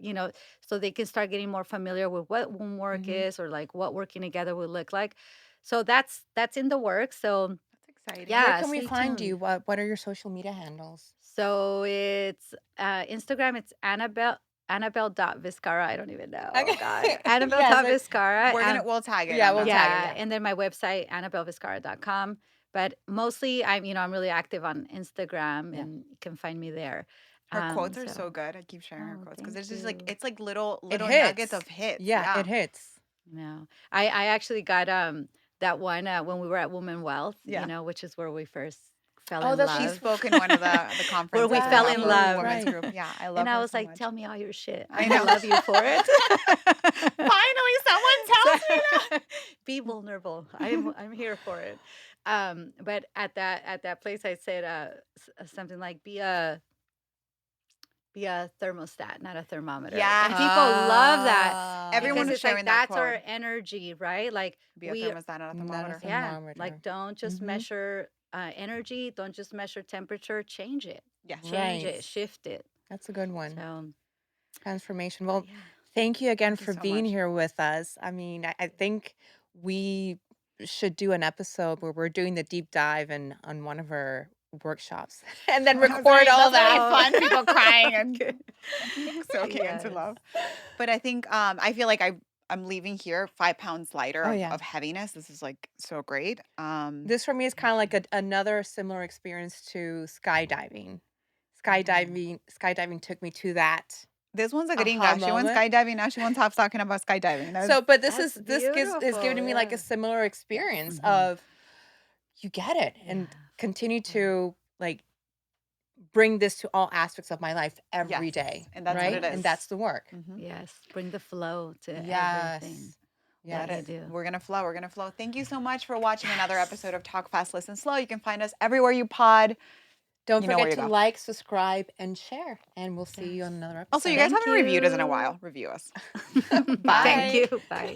Speaker 3: so they can start getting more familiar with what womb work
Speaker 1: Mhm.
Speaker 3: is or like what working together would look like. So that's in the work. So
Speaker 2: That's exciting.
Speaker 1: Where
Speaker 3: yeah,
Speaker 1: can we
Speaker 3: stay
Speaker 1: find
Speaker 3: tuned.
Speaker 1: you? What are your social media handles?
Speaker 3: So it's Instagram, it's Annabelle.Vizcarra. I don't even know. Oh God.
Speaker 1: Okay. Yes,
Speaker 3: Annabelle.Vizcarra.
Speaker 2: We'll tag it
Speaker 1: yeah,
Speaker 2: on
Speaker 1: we'll
Speaker 2: the
Speaker 1: tag it,
Speaker 3: Yeah,
Speaker 1: yeah.
Speaker 3: and then my website, AnnabelVizcarra.com. But mostly I'm really active on Instagram
Speaker 1: Yeah.
Speaker 3: and you can find me there.
Speaker 2: her quotes are
Speaker 3: So
Speaker 2: so good. I keep sharing her
Speaker 3: oh,
Speaker 2: quotes because
Speaker 3: thank
Speaker 2: it's just like
Speaker 3: you.
Speaker 2: it's like little
Speaker 1: It
Speaker 2: little nuggets
Speaker 1: hits.
Speaker 2: of hits.
Speaker 1: Yeah,
Speaker 2: Yeah.
Speaker 1: it hits.
Speaker 3: No. I actually got that one when we were at Woman Wealth,
Speaker 2: Yeah.
Speaker 3: which is where we first fell
Speaker 1: Oh,
Speaker 3: in
Speaker 1: that's
Speaker 2: She
Speaker 3: love.
Speaker 2: spoke in one of the
Speaker 3: Where we
Speaker 2: conferences with
Speaker 3: fell
Speaker 1: That's
Speaker 3: in
Speaker 2: our
Speaker 1: right,
Speaker 3: love.
Speaker 2: women's
Speaker 1: right.
Speaker 2: group. Yeah, I
Speaker 3: And
Speaker 2: love
Speaker 3: I
Speaker 2: her
Speaker 3: was
Speaker 2: so
Speaker 3: like,
Speaker 2: much.
Speaker 3: tell me all your shit.
Speaker 2: I
Speaker 3: I'm gonna
Speaker 2: know.
Speaker 3: love you for it.
Speaker 2: Finally, someone tells me that.
Speaker 3: Be vulnerable. I'm here for it. But at that place I said something like be a thermostat, not a thermometer. And
Speaker 2: Yes.
Speaker 3: people love that
Speaker 2: Everyone
Speaker 3: because
Speaker 1: Ah,
Speaker 2: is
Speaker 3: it's like
Speaker 2: sharing that
Speaker 3: that's
Speaker 2: quote.
Speaker 3: our energy, right? Like
Speaker 2: Be a
Speaker 3: we
Speaker 2: thermostat, not a
Speaker 1: not a
Speaker 2: thermometer.
Speaker 3: yeah, like
Speaker 1: thermometer.
Speaker 3: don't just
Speaker 1: Mhm.
Speaker 3: measure energy, don't just measure temperature, change it.
Speaker 2: Yes.
Speaker 3: Change
Speaker 1: Right.
Speaker 3: it, shift it.
Speaker 1: That's a good one.
Speaker 3: So,
Speaker 1: Transformation.
Speaker 3: but
Speaker 1: Well,
Speaker 3: yeah.
Speaker 1: thank you again
Speaker 2: Thank you
Speaker 1: for
Speaker 2: so
Speaker 1: being
Speaker 2: much.
Speaker 1: here with us. I mean, I think we should do an episode where we're doing the deep dive and on one of our workshops and then record all
Speaker 2: That's gonna be
Speaker 1: that.
Speaker 3: Oh,
Speaker 2: fun. People crying and
Speaker 3: okay.
Speaker 2: so cute and to
Speaker 3: Yes.
Speaker 2: love. But I think I feel like I'm leaving here 5 pounds lighter
Speaker 1: Oh,
Speaker 2: of,
Speaker 1: yeah.
Speaker 2: of heaviness. This is like so great.
Speaker 1: This for me is kind
Speaker 3: Thank
Speaker 1: of like
Speaker 3: you.
Speaker 1: another similar experience to skydiving.
Speaker 3: Mm.
Speaker 1: Skydiving took me to that
Speaker 2: This one's a
Speaker 1: aha
Speaker 2: gringa. She went
Speaker 1: moment.
Speaker 2: skydiving. Now she wants to stop talking about skydiving. That's
Speaker 1: So, but
Speaker 3: That's
Speaker 1: this gives is
Speaker 3: beautiful.
Speaker 1: giving me like a
Speaker 3: Yeah.
Speaker 1: similar
Speaker 2: yes.
Speaker 1: experience
Speaker 3: Hmm.
Speaker 1: of you get it
Speaker 3: Yeah.
Speaker 1: and continue
Speaker 3: Yeah.
Speaker 1: to like bring this to all aspects of my life every
Speaker 2: Yes.
Speaker 1: day,
Speaker 2: And that's what
Speaker 1: right?
Speaker 2: it
Speaker 1: And
Speaker 2: is.
Speaker 3: Yes.
Speaker 1: that's the work.
Speaker 3: Yes. Bring the flow to everything
Speaker 1: Yes.
Speaker 3: that
Speaker 2: Let
Speaker 3: you
Speaker 1: Yes.
Speaker 2: it.
Speaker 3: do.
Speaker 2: We're gonna flow. We're gonna flow. Thank you so much for watching another
Speaker 1: Yes.
Speaker 2: episode of Talk Fast, Listen Slow. You can find us everywhere you pod.
Speaker 1: Don't
Speaker 2: You know where
Speaker 1: forget
Speaker 2: you
Speaker 1: to
Speaker 2: go.
Speaker 1: like, subscribe, and share. And we'll see you
Speaker 3: Yes.
Speaker 1: on another
Speaker 2: Also, you
Speaker 1: episode.
Speaker 2: guys
Speaker 3: Thank
Speaker 2: haven't reviewed us in a
Speaker 3: you.
Speaker 2: while. Review us.
Speaker 3: Thank
Speaker 1: Bye.
Speaker 3: you. Bye.